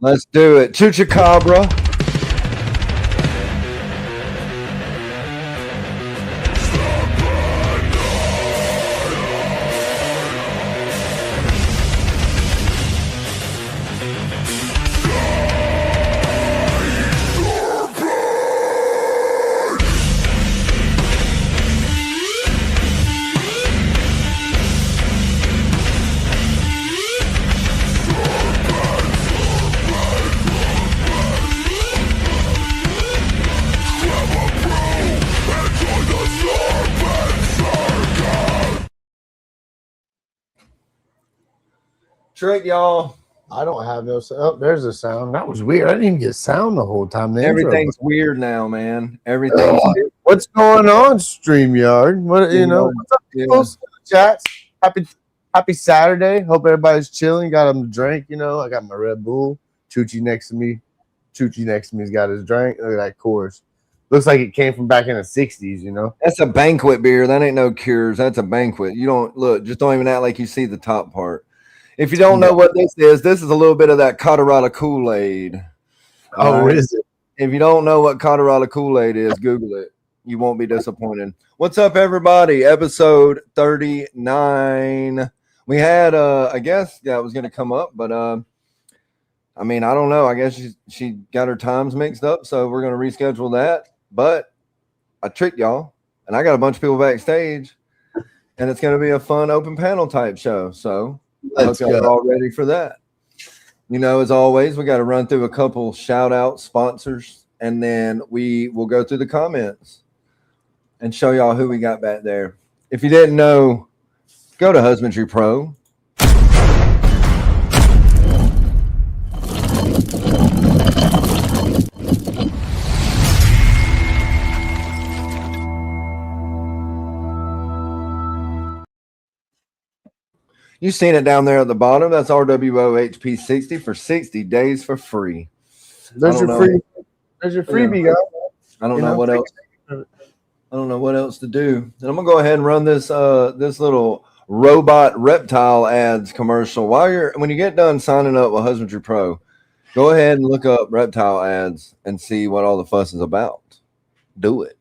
Let's do it. Chupacabra. Trick, y'all. I don't have no sound. Oh, there's a sound. That was weird. I didn't even get sound the whole time. Everything's weird now, man. Everything's what's going on, StreamYard? What what's up, people? Chats. Happy Saturday. Hope everybody's chilling. Got them to drink. I got my Red Bull. Chuchi next to me. He's got his drink. Look at that Coors. Looks like it came from back in the 60s, That's a banquet beer. That ain't no Cures. That's a banquet. You don't look, just don't even act like you see the top part. If you don't know what this is a little bit of that Colorado Kool-Aid. Oh, is it? If you don't know what Colorado Kool-Aid is, Google it. You won't be disappointed. What's up, everybody? Episode 39. We had, I guess that was going to come up, but I don't know. I guess she got her times mixed up, so we're going to reschedule that. But I tricked y'all, and I got a bunch of people backstage, and it's going to be a fun open panel type show. So let's go. All ready for that. As always, we got to run through a couple shout out sponsors, and then we will go through the comments and show y'all who we got back there. If you didn't know, go to Husbandry Pro. You seen it down there at the bottom. That's RWOHP60 for 60 days for free. There's your freebie, guys. I don't know what else. I don't know what else to do. And I'm gonna go ahead and run this this little robot reptile ads commercial. When you get done signing up with Husbandry Pro, go ahead and look up reptile ads and see what all the fuss is about. Do it.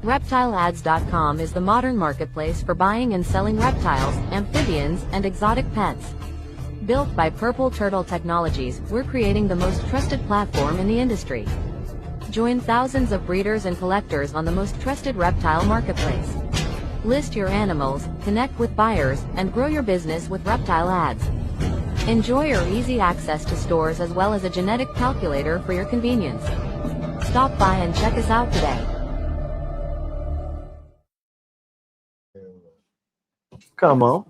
ReptileAds.com is the modern marketplace for buying and selling reptiles, amphibians, and exotic pets. Built by Purple Turtle Technologies, we're creating the most trusted platform in the industry. Join thousands of breeders and collectors on the most trusted reptile marketplace. List your animals, connect with buyers, and grow your business with Reptile Ads. Enjoy our easy access to stores as well as a genetic calculator for your convenience. Stop by and check us out today. Come on.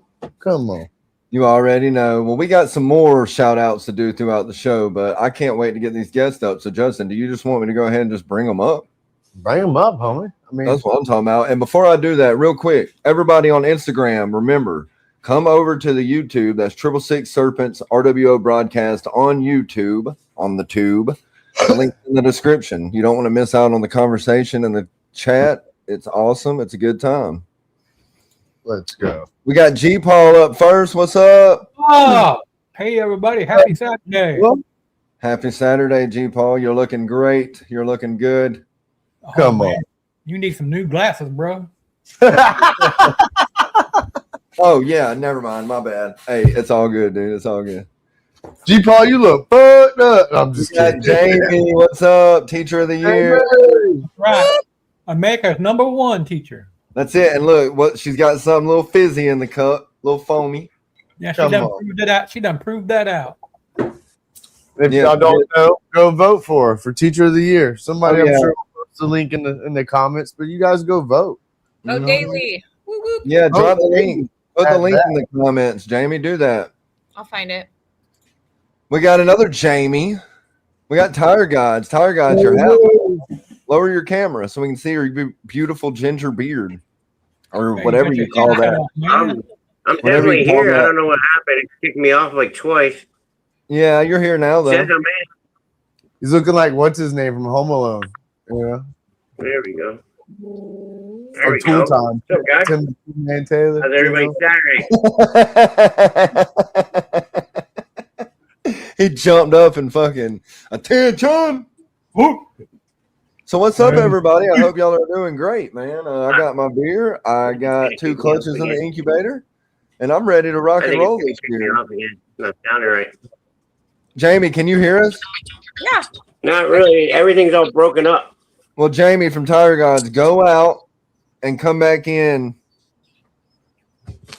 You already know. Well, we got some more shout outs to do throughout the show, but I can't wait to get these guests up. So, Justin, do you just want me to go ahead and just bring them up? Bring them up, homie. That's what I'm talking about. And before I do that, real quick, everybody on Instagram, remember, come over to the YouTube. That's Sippin'withSerpents RWO broadcast on YouTube, on the tube. The link in the description. You don't want to miss out on the conversation in the chat. It's awesome. It's a good time. Let's go. We got G Paul up first. What's up? Oh, hey everybody! Happy Saturday! Happy Saturday, G Paul. You're looking great. You're looking good. Come on. You need some new glasses, bro. Oh yeah, never mind. My bad. Hey, it's all good, dude. It's all good. G Paul, you look fucked up. I'm just kidding. Jamie, what's up? Teacher of the year. Right, America's #1 teacher. That's it. And look, she's got something a little fizzy in the cup, a little foamy. Yeah, she done proved it out. She done proved that out. If y'all don't know, go vote for her for Teacher of the Year. Somebody, I'm sure, will post the link in the comments, but you guys go vote. Oh, daily. Woo, woo. Yeah, drop the link. Put the link in the comments. Jamie, do that. I'll find it. We got another Jamie. We got Tire Guides. Tire Guides, your house. Lower your camera so we can see your beautiful ginger beard. Or whatever you call that. I'm definitely here. I don't know what happened. It kicked me off like twice. Yeah, you're here now, though. He's looking like, what's his name from Home Alone? Yeah. There we go. There we go. Time. What's up, guys? Tim and Taylor. How's everybody Saturday? He jumped up and fucking attention. So what's up, everybody? I hope y'all are doing great, man. I got my beer. I got 2 clutches in the incubator, and I'm ready to rock and roll this year. Not sounding right. Jamie, can you hear us? Yeah. Not really. Everything's all broken up. Well, Jamie from Tire Gods, go out and come back in.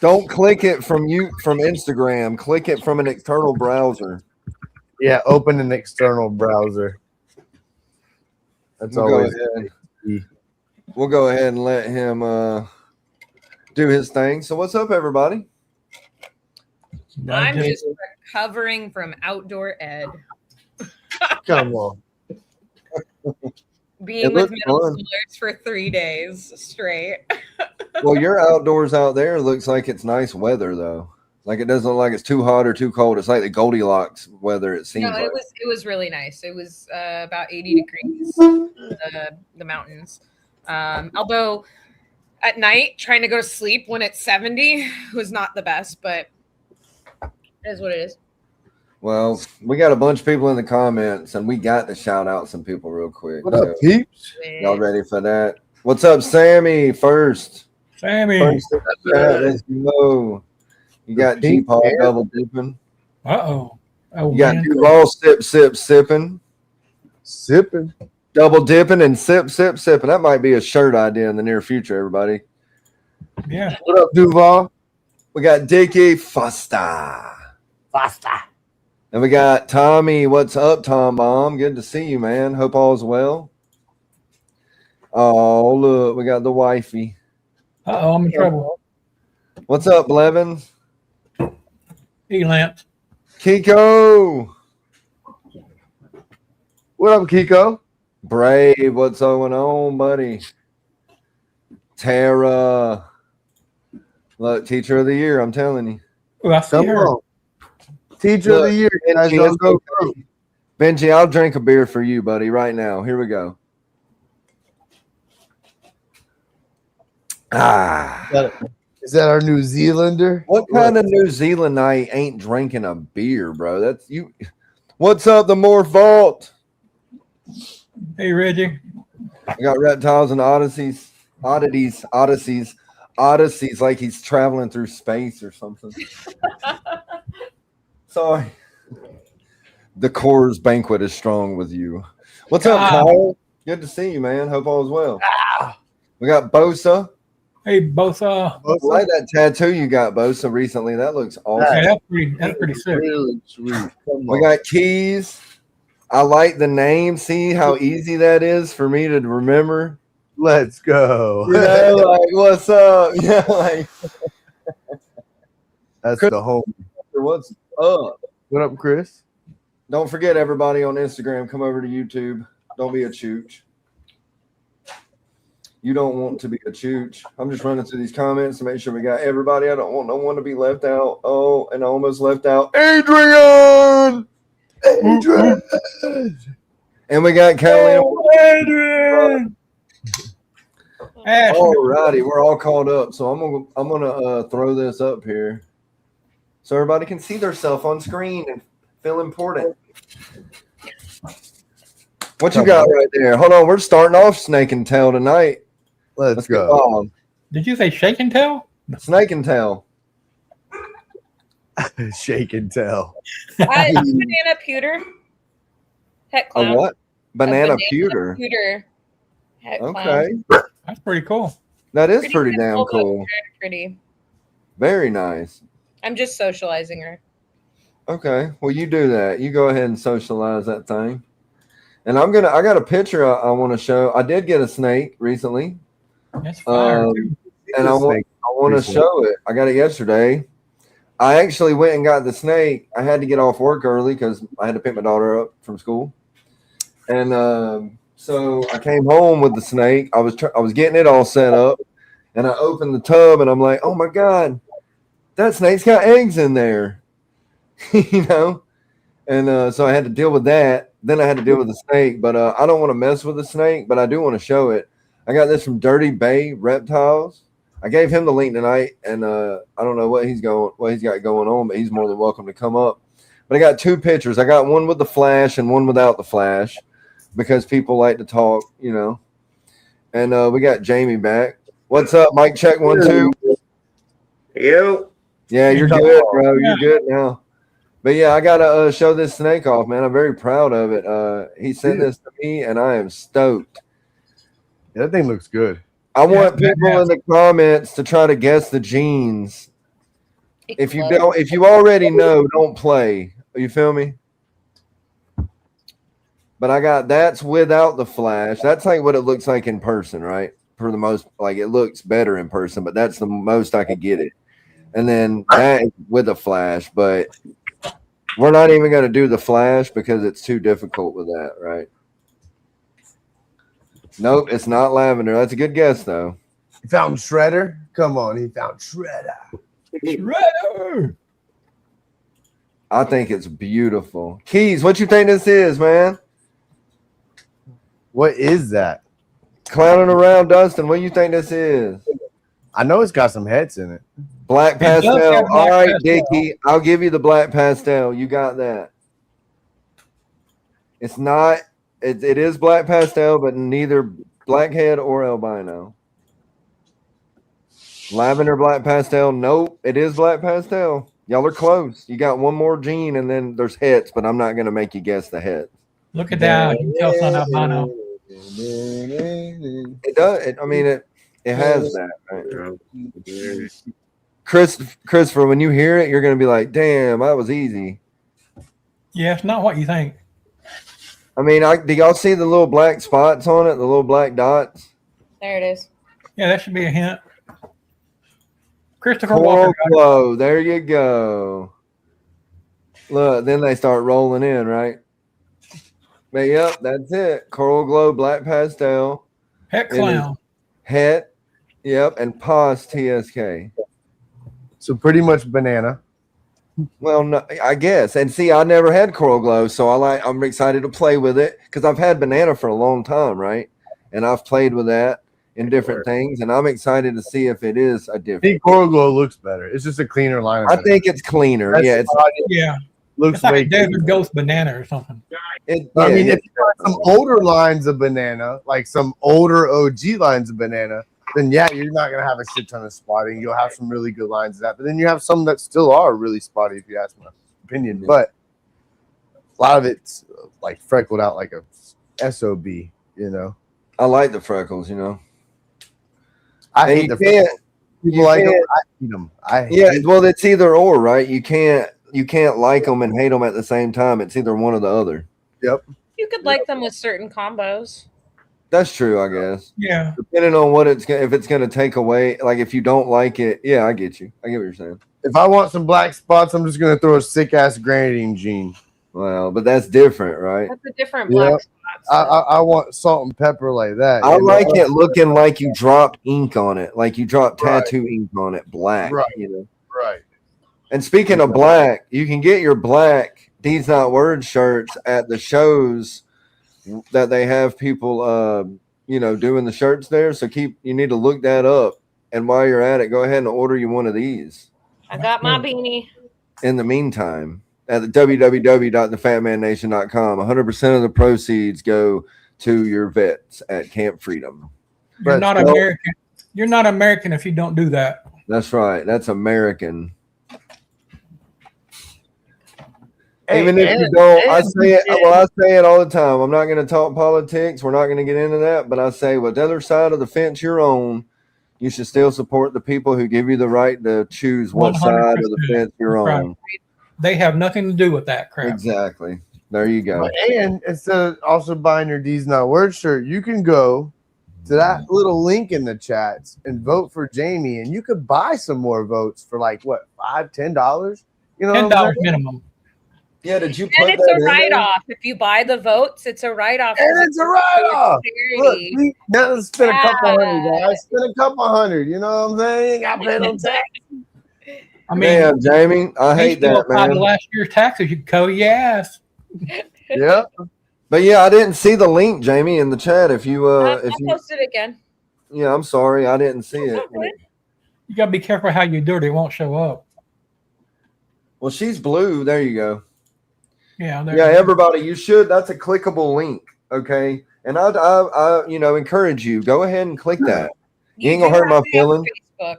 Don't click it from Instagram. Click it from an external browser. Yeah, open an external browser. That's always. We'll go ahead and let him do his thing. So, what's up, everybody? I'm just recovering from outdoor ed. Come on. Being with middle schoolers for 3 days straight. Well, your outdoors out there looks like it's nice weather, though. Like it doesn't look like it's too hot or too cold. It's like the Goldilocks weather. It seems. No, like. it was really nice. It was about 80 degrees in the mountains. Although at night trying to go to sleep when it's 70 was not the best, but it is what it is. Well, we got a bunch of people in the comments, and we got to shout out some people real quick. What up, peeps? Y'all ready for that? What's up, Sammy? First, Sammy. Let's go. You got G-Paw double dipping. Oh, you got Duval sipping. Sipping. Double dipping and sipping. That might be a shirt idea in the near future, everybody. Yeah. What up, Duval? We got Dickie Foster. And we got Tommy. What's up, Tom Mom? Good to see you, man. Hope all's well. Oh, look, we got the wifey. Uh-oh, I'm in trouble. What's up, Blevins? Lance. Kiko. What up, Kiko? Brave, what's going on, buddy? Tara. Look, teacher of the year, I'm telling you. Oh, I see her. Teacher of the year. Benji, I'll drink a beer for you, buddy, right now. Here we go. Is that our New Zealander? What kind of New Zealandite ain't drinking a beer, bro? That's you. What's up, the Morph Vault? Hey, Reggie. We got reptiles and oddities, like he's traveling through space or something. Sorry. The Coors banquet is strong with you. What's up, Kyle? Good to see you, man. Hope all is well. We got Bosa. Hey, Bosa. I like that tattoo you got, Bosa, recently. That looks awesome. Yeah, that's pretty sick. Really sweet. We got Keys. I like the name. See how easy that is for me to remember. Let's go. You know, like, what's up? Yeah, like that's the home. What's up? What up, Chris? Don't forget, everybody on Instagram, come over to YouTube. Don't be a chooch. You don't want to be a chooch. I'm just running through these comments to make sure we got everybody. I don't want no one to be left out. Oh, and I almost left out Adrian. And we got Kelly. Adrian. All righty, we're all caught up. So I'm gonna throw this up here so everybody can see themselves on screen and feel important. What you got right there? Hold on, we're starting off Snake and Tail tonight. Let's go. Did you say shake and tell? Snake and Tail. Shake and tell. Banana pewter. Het clown. A what? Banana pewter. Het clown. Okay. That's pretty cool. That is pretty damn cool. Pretty. Very nice. I'm just socializing her. Okay. Well, you do that. You go ahead and socialize that thing. And I got a picture I want to show. I did get a snake recently. That's fire. And I want to show it. I got it yesterday. I actually went and got the snake. I had to get off work early because I had to pick my daughter up from school. And so I came home with the snake. I was getting it all set up, and I opened the tub, and I'm like, oh my God, that snake's got eggs in there, you know? And so I had to deal with that. Then I had to deal with the snake, but I don't want to mess with the snake, but I do want to show it. I got this from Dirty Bay Reptiles. I gave him the link tonight, and I don't know what he's got going on, but he's more than welcome to come up. But I got 2 pictures. I got one with the flash and one without the flash because people like to talk, you know. And we got Jamie back. What's up, Mike? Check 1, 2. You. Yeah, you're good, bro. You're good now. But yeah, I gotta show this snake off, man. I'm very proud of it. He sent this to me, and I am stoked. Yeah, that thing looks good. I want people in the comments to try to guess the genes. If you already know, don't play. You feel me? But I got that's without the flash. That's like what it looks like in person, right? For the most, like it looks better in person, but that's the most I could get it. And then that is with a flash, but we're not even going to do the flash because it's too difficult with that, right? Nope, it's not lavender. That's a good guess, though. He found Shredder. Come on, he found Shredder. Shredder. I think it's beautiful. Keys, what you think this is, man? What is that? Clowning around, Dustin. What do you think this is? I know it's got some heads in it. Black does have pastel. black All right, pastel. Dickie. I'll give you the black pastel. You got that. It's not. It is black pastel, but neither blackhead or albino. Lavender black pastel. Nope. It is black pastel. Y'all are close. You got one more gene, and then there's hets, but I'm not going to make you guess the het. Look at that. You can tell it's not albino. It does. It has that. Right? Christopher, when you hear it, you're going to be like, damn, that was easy. Yeah, it's not what you think. I mean, do y'all see the little black spots on it, the little black dots? There it is. Yeah, that should be a hint. Christopher Coral Walker. glow. There you go. Look, then they start rolling in, right? But yep, that's it. Coral glow, black pastel. Het clown. Het. Yep, and pos TSK. So pretty much banana. Well, no, I guess. And see, I never had coral glow, so I'm excited to play with it because I've had banana for a long time, right? And I've played with that in different things, and I'm excited to see if it is a I different. think Coral Glow looks better. It's just a cleaner line. I think it's cleaner. That's Yeah, looks It's like way a David Ghost banana or something. I mean, if you got some older lines of banana, like some older OG lines of banana, then yeah, you're not gonna have a shit ton of spotting. You'll have some really good lines of that, but then you have some that still are really spotty, if you ask my opinion. But a lot of it's like freckled out like a SOB, you know. I like the freckles, you know. I And hate you the can't- freckles. People like them. I hate them. I hate Yeah, well, it's either or, right? You can't like them and hate them at the same time. It's either one or the other. Yep. You could like them with certain combos. That's true, I guess. Yeah. Depending on what if it's going to take away, like if you don't like it, yeah, I get you. I get what you're saying. If I want some black spots, I'm just gonna throw a sick ass grenadine gene. Well, but that's different, right? That's a different black Yep. spot. I want salt and pepper like that. I you know? like it looking like you dropped ink on it, like you dropped Right. tattoo ink on it, black. Right. You know. Right. And speaking of black, you can get your black These Not Words shirts at the shows that they have people, doing the shirts there. So you need to look that up. And while you're at it, go ahead and order you one of these. I got my beanie. In the meantime, at www.thefatmannation.com, 100% of the proceeds go to your vets at Camp Freedom. You're not American. You're not American if you don't do that. That's right. That's American. Hey, Even if you don't, I say it all the time. I'm not going to talk politics. We're not going to get into that. But I say, whatever side of the fence you're on, you should still support the people who give you the right to choose what side of the fence you're Right. on. They have nothing to do with that crap. Exactly. There you go. And instead of also buying your D's Not Words shirt, you can go to that little link in the chats and vote for Jamie, and you could buy some more votes for like what, $5-10? You know, $10 minimum. Yeah, did you put And it's that a in there? write-off. If you buy the votes, it's a write-off. And it's a write-off. Look, Charity. see, now let's spend a couple hundred, Yeah. guys. Spend a couple hundred. You know what I'm saying? You ain't got to pay no tax. I mean, Damn, Jamie, I you hate still that, apply man. to last year's taxes. You can cover your ass. Yeah. But yeah, I didn't see the link, Jamie, in the chat. If you, I'll post it again. yeah, I'm sorry, I didn't see it. You gotta be careful how you do it. It won't show up. Well, she's blue. There you go. Yeah. Yeah, everybody, you should. That's a clickable link. Okay. And I encourage you. Go ahead and click that. You ain't gonna hurt my feelings. Facebook.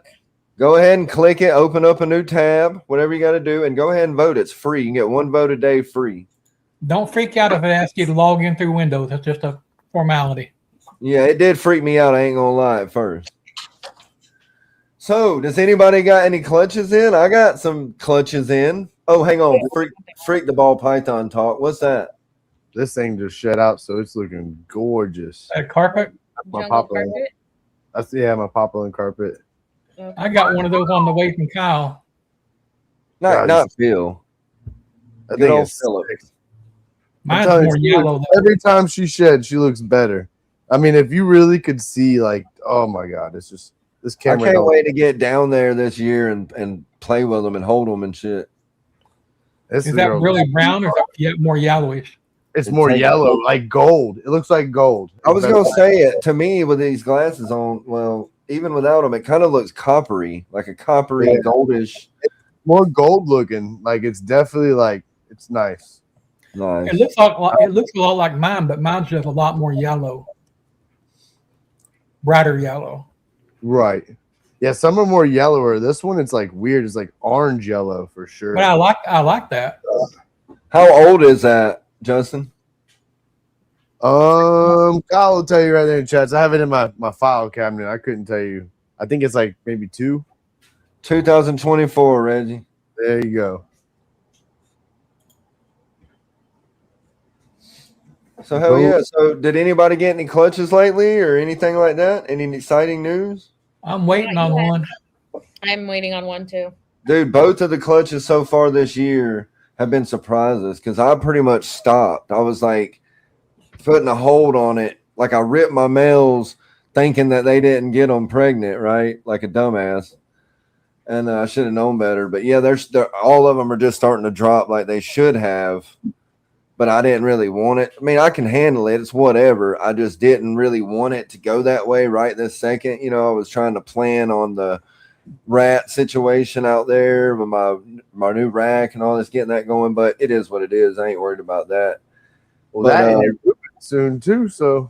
Go ahead and click it. Open up a new tab. Whatever you got to do, and go ahead and vote. It's free. You can get 1 vote a day free. Don't freak out if it asks you to log in through Windows. That's just a formality. Yeah, it did freak me out. I ain't gonna lie at first. So, does anybody got any clutches in? I got some clutches in. Oh, hang on. Freak the ball python talk. What's that? This thing just shut out, so it's looking gorgeous. That carpet. My Jungle poplin. carpet. That's my poplin carpet. Okay. I got one of those on the way from Kyle. Not Phil. I Good think old it's Philip. Mine's telling more you, yellow. every time she sheds, she looks better. I mean, if you really could see, like, oh my god, it's just this I camera. can't wait to get down there this year and play with them and hold them and shit. Is Is that really brown or is it more yellowish? It's more yellow, like gold. It looks like gold. I was gonna say it to me with these glasses on. Well, even without them, it kind of looks coppery, like a coppery goldish. More gold looking. Like it's definitely like it's nice. Nice. It looks a lot like mine, but mine's just a lot more yellow, brighter yellow. Right. Yeah, some are more yellower. This one, it's like weird. It's like orange yellow for sure. But I like that. How old is that, Justin? Kyle will tell you right there in chats. I have it in my file cabinet. I couldn't tell you. I think it's like maybe 2. 2024, Reggie. There you go. So hell yeah. So did anybody get any clutches lately or anything like that? Any exciting news? I'm waiting on one. I'm waiting on one too. Dude, both of the clutches so far this year have been surprises because I pretty much stopped. I was like putting a hold on it. Like I ripped my males thinking that they didn't get them pregnant, right? Like a dumbass. And I should have known better. But yeah, they're all of them are just starting to drop like they should have. But I didn't really want it. I mean, I can handle it. It's whatever. I just didn't really want it to go that way right this second. You know, I was trying to plan on the rat situation out there with my new rack and all this, getting that going. But it is what it is. I ain't worried about that. Well, but, that and soon too. So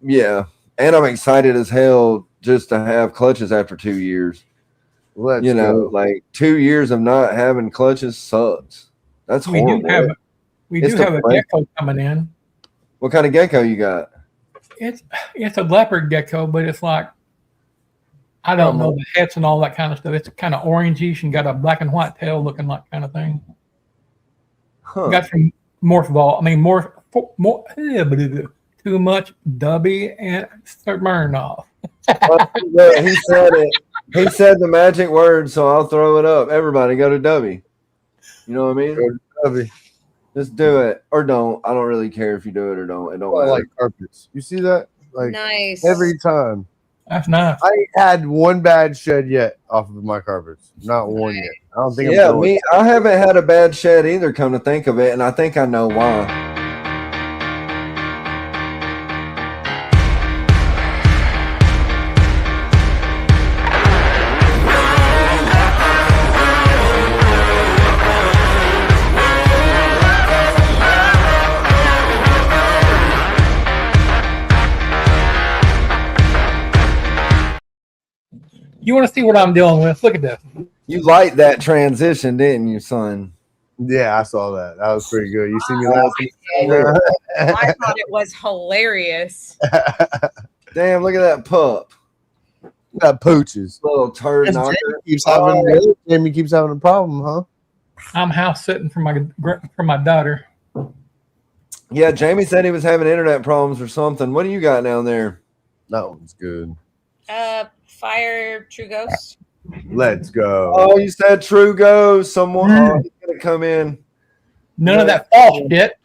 yeah, and I'm excited as hell just to have clutches after 2 years. Let's you know, go. like 2 years of not having clutches sucks. That's horrible. We do have a gecko coming in. What kind of gecko you got? It's a leopard gecko, but it's like I don't know the heads and all that kind of stuff. It's kind of orangish and got a black and white tail looking like kind of thing. Huh. Got some morph. I mean, more too much dubby and burn off. Yeah, he said it. He said the magic word, so I'll throw it up. Everybody go to Dubby. You know what I mean? Go to Dubby. Just do it or don't. I don't really care if you do it or don't. It don't I matter. like carpets. You see that? Like Nice. every time. That's nice. I ain't had one bad shed yet off of my carpets. Not one yet. I don't think. Yeah, I haven't had a bad shed either. Come to think of it, and I think I know why. You want to see what I'm dealing with? Look at this. You liked that transition, didn't you, son? Yeah, I saw that. That was pretty good. You see me laughing? I thought it was hilarious. Damn, look at that pup. That pooches. Little turd knocker. Jamie keeps having a problem, huh? I'm house sitting for my daughter. Yeah, Jamie said he was having internet problems or something. What do you got down there? That one's good. Fire True Ghost. Let's go. Oh, you said True Ghost. Someone he's gonna come in. None of that false shit.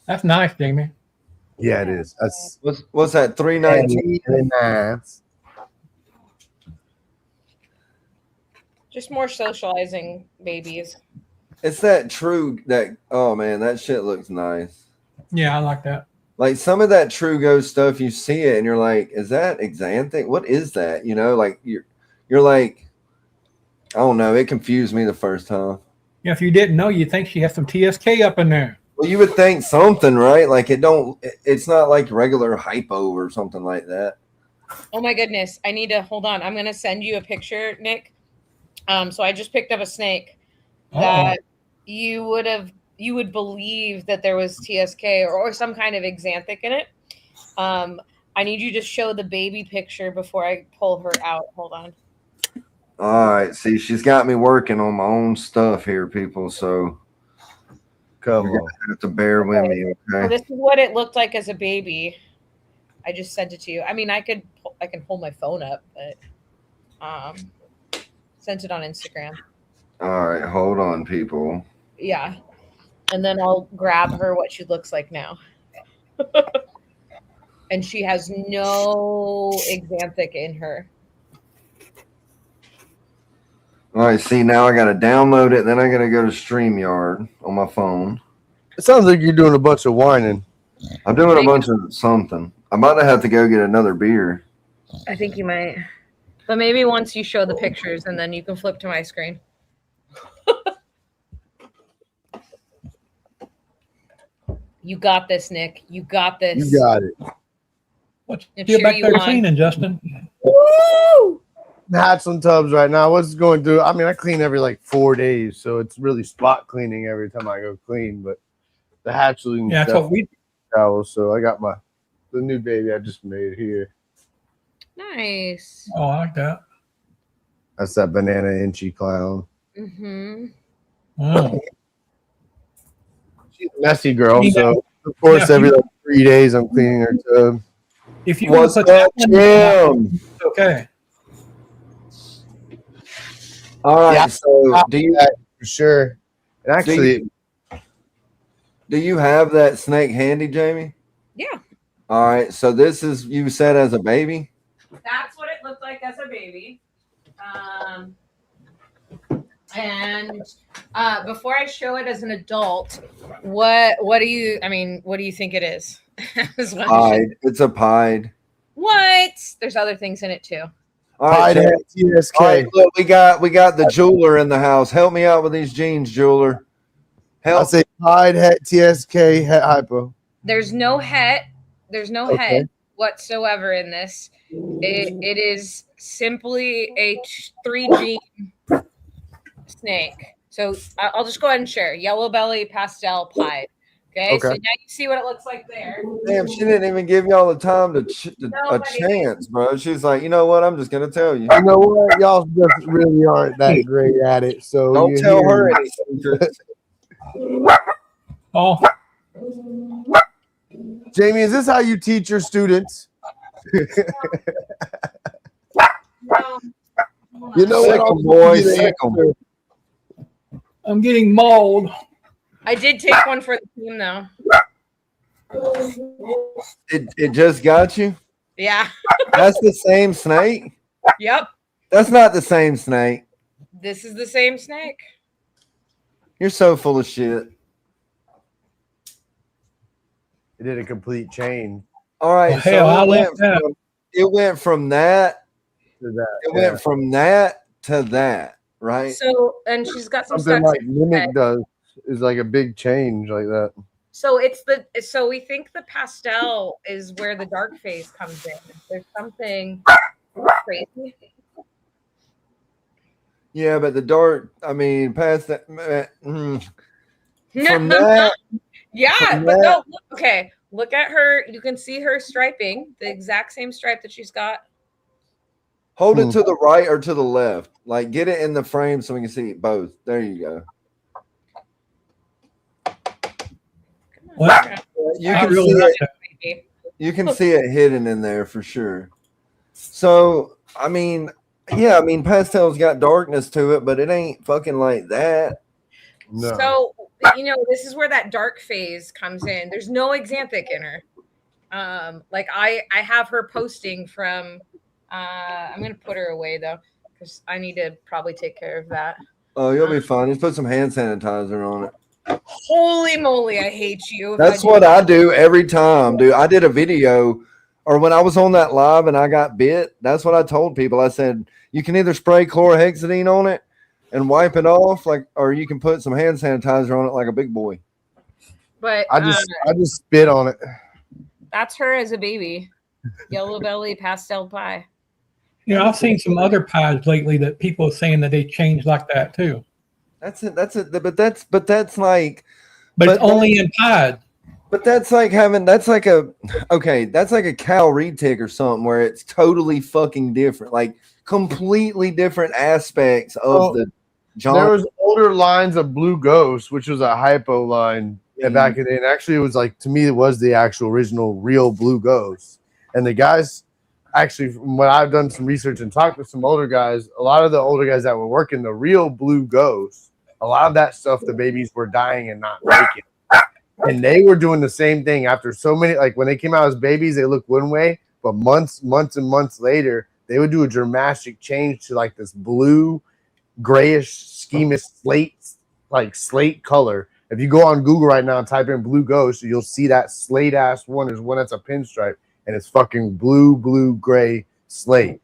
That's nice, Jamie. Yeah, it is. That's What's that? 319. nice. Just more socializing babies. It's that True that. Oh man, that shit looks nice. Yeah, I like that. Like some of that True Ghost stuff, you see it and you're like, is that xanthic? What is that? You know, like you're like, I don't know. It confused me the first time. Yeah, if you didn't know, you'd think she has some TSK up in there. Well, you would think something, right? Like it's not like regular hypo or something like that. Oh my goodness. I need to hold on. I'm going to send you a picture, Nick. So I just picked up a snake that you would believe that there was TSK or some kind of exanthic in it. I need you to show the baby picture before I pull her out. Hold on. All right. See, she's got me working on my own stuff here, people. So Come you're on. gonna have to bear with me, So okay? this is what it looked like as a baby. I just sent it to you. I mean, I can hold my phone up, but sent it on Instagram. All right, hold on, people. Yeah. And then I'll grab her what she looks like now. And she has no exanthic in her. All right, see, now I got to download it, then I got to go to StreamYard on my phone. It sounds like you're doing a bunch of whining. I'm doing a bunch of something. I'm about to have to go get another beer. I think you might. But maybe once you show the pictures and then you can flip to my screen. You got this, Nick. You got this. You got it. Let's I'm get sure back you there want. cleaning, Justin. Woo! Hats and tubs right now. What's going through? I mean, I clean every like 4 days, so it's really spot cleaning every time I go clean. But the hatchling Yeah, that's stuff, what we. towels. So I got the new baby I just made here. Nice. Oh, I like that. That's that banana inchy clown. Mm-hmm. Oh. She's a messy girl, Yeah. so of course Yeah. every like 3 days I'm cleaning her tub. If you want What's to put that up, one, Jim? okay. All right, Yeah. so For sure. And actually, do you have that snake handy, Jamie? Yeah. All right, so this is you said as a baby. That's what it looked like as a baby. And before I show it as an adult, what do you think it is? Pied. It's a pied. What? There's other things in it too. All right, Pied Jim. hat TSK. All right, look, we got the jeweler in the house. Help me out with these jeans, jeweler. I'll Help. say Pied hat TSK hat hypo. There's no head. There's no Okay. head whatsoever in this. It is simply a 3G snake. So I'll just go ahead and share. Yellow belly pastel pied. Okay. So now you see what it looks like there. Damn, she didn't even give y'all the time to a Nobody. chance, bro. She's like, you know what? I'm just gonna tell you. You know what? Y'all just really aren't that great at it. So Don't you tell hear her me. any secrets. Oh, Jamie, is this how you teach your students? No. You know Sick what? 'em, boy, I'll sick 'em. I'm getting mauled. I did take one for the team though. It just got you. Yeah. That's the same snake. Yep. That's not the same snake. This is the same snake. You're so full of shit. It did a complete change All right, Oh, hell, I love that. It went from that. to that. It went from that to that, right? So and she's got some Something stuff. like Mimic does is like a big change like that. So we think the pastel is where the dark phase comes in. There's something crazy. Yeah, but the dark. I mean, past that. From No, that. yeah, from but that- no. Okay, look at her. You can see her striping, the exact same stripe that she's got. Hold it to the right or to the left. Like, get it in the frame so we can see it both. There you go. What? You I can really see like it. that. You can see it hidden in there for sure. So, I mean, yeah, I mean, pastel's got darkness to it, but it ain't fucking like that. No. So this is where that dark phase comes in. There's no exanthic in her. Like I have her posting from. I'm gonna put her away though, because I need to probably take care of that. Oh, you'll be fine. Just put some hand sanitizer on it. Holy moly, I hate you. That's what I do every time, dude. I did a video, or when I was on that live and I got bit, that's what I told people. I said, you can either spray chlorhexidine on it and wipe it off, like, or you can put some hand sanitizer on it like a big boy. But I just spit on it. that's her as a baby. Yellow belly pastel pie. You know, I've seen some other pies lately that people are saying that they changed like that too. That's it. But that's like. But it's only in pies. But that's like that's like a cow retic or something where it's totally fucking different, like completely different aspects of the genre. There was older lines of Blue Ghost, which was a hypo line back in the day. And actually, it was like, to me, it was the actual original real Blue Ghost. And the guys, actually, from what I've done some research and talked to some older guys, a lot of the older guys that were working the real Blue Ghost, a lot of that stuff, the babies were dying and not making. And they were doing the same thing after so many, like when they came out as babies, they looked one way, but months and months later, they would do a dramatic change to like this blue, grayish, schemish slate color. If you go on Google right now and type in Blue Ghost, you'll see that slate ass one. There's one that's a pinstripe, and it's fucking blue, gray slate.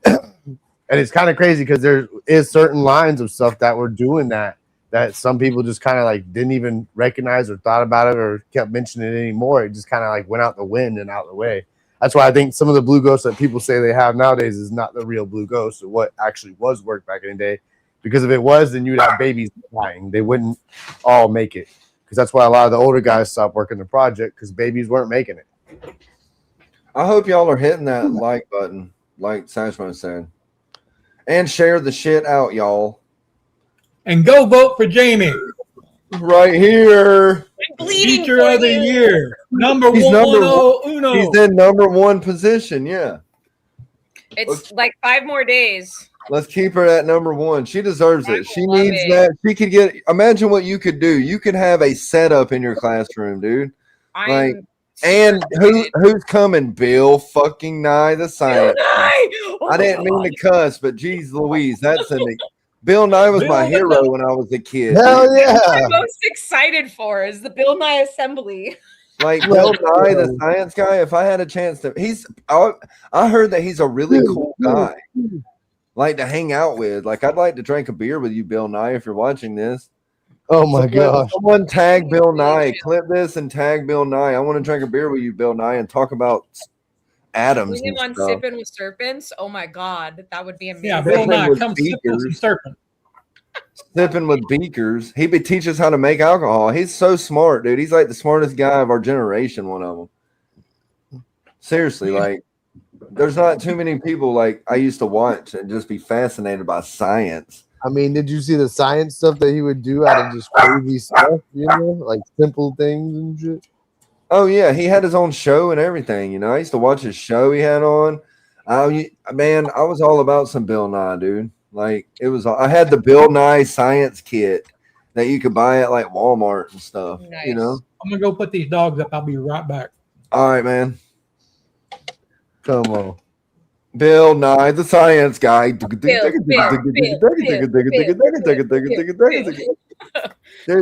And it's kind of crazy because there is certain lines of stuff that were doing that some people just kind of like didn't even recognize or thought about it or kept mentioning it anymore. It just kind of like went out the wind and out the way. That's why I think some of the Blue Ghosts that people say they have nowadays is not the real Blue Ghost or what actually was work back in the day. Because if it was, then you'd have babies dying. They wouldn't all make it. Because that's why a lot of the older guys stopped working the project because babies weren't making it. I hope y'all are hitting that like button, like Sashmo said. And share the shit out, y'all. And go vote for Jamie. Right here. Teacher of the year. Number He's uno. He's in number one position, yeah. It's like 5 more days. Let's keep her at number one. She deserves it. She love needs it. that. She could get, imagine what you could do. You could have a setup in your classroom, dude. And who's coming? Bill fucking Nye, the science. Oh I didn't mean to cuss, but geez Louise, that's in the Bill Nye was my hero when I was a kid. Hell yeah. That's what I'm most excited for is the Bill Nye Assembly. Like Bill Nye, the science guy, if I had a chance to, I heard that he's a really cool guy, like to hang out with. Like I'd like to drink a beer with you, Bill Nye, if you're watching this. Oh my gosh. Someone tag Bill Nye, clip this and tag Bill Nye. I want to drink a beer with you, Bill Nye, and talk about atoms. Bring him on Sippin' with Serpents. Oh my God, that would be amazing. Yeah, Bill Nye, come sip with some serpent. Sipping with beakers. He teaches how to make alcohol. He's so smart, dude. He's like the smartest guy of our generation, one of them. Seriously, like there's not too many people like I used to watch and just be fascinated by science. I mean, did you see the science stuff that he would do out of just crazy stuff, you know, like simple things and shit? Oh, yeah. He had his own show and everything, you know. I used to watch his show he had on. Man, I was all about some Bill Nye, dude. Like, I had the Bill Nye science kit that you could buy at like Walmart and stuff, Nice. You know. I'm going to go put these dogs up. I'll be right back. All right, man. Come on. Bill Nye, the science guy. Dude,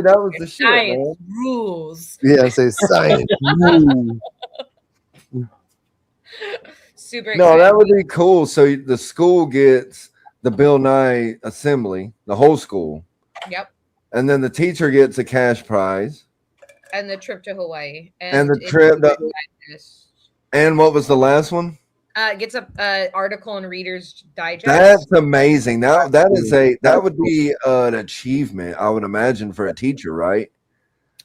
that was the shit, Science man. rules. Yeah, say science. Super excited. No, that would be cool. So the school gets the Bill Nye assembly, the whole school. Yep. And then the teacher gets a cash prize. And the trip to Hawaii. And the trip. And what was the last one? Gets a article in Reader's Digest. That's amazing. That would be an achievement, I would imagine, for a teacher, right?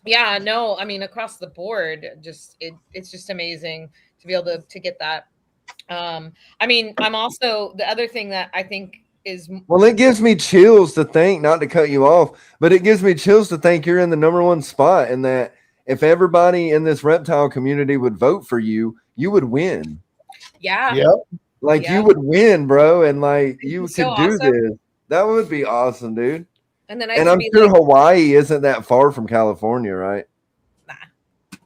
Yeah, no, I mean across the board, it's just amazing to be able to get that. I mean, I'm also the other thing that I think is it gives me chills to think, not to cut you off, but it gives me chills to think you're in the number one spot, and that if everybody in this reptile community would vote for you, you would win. Yeah. Yep. Like you would win, bro, and like you could do awesome. this. That would be awesome, dude. And then I'm sure Hawaii isn't that far from California, right? Nah.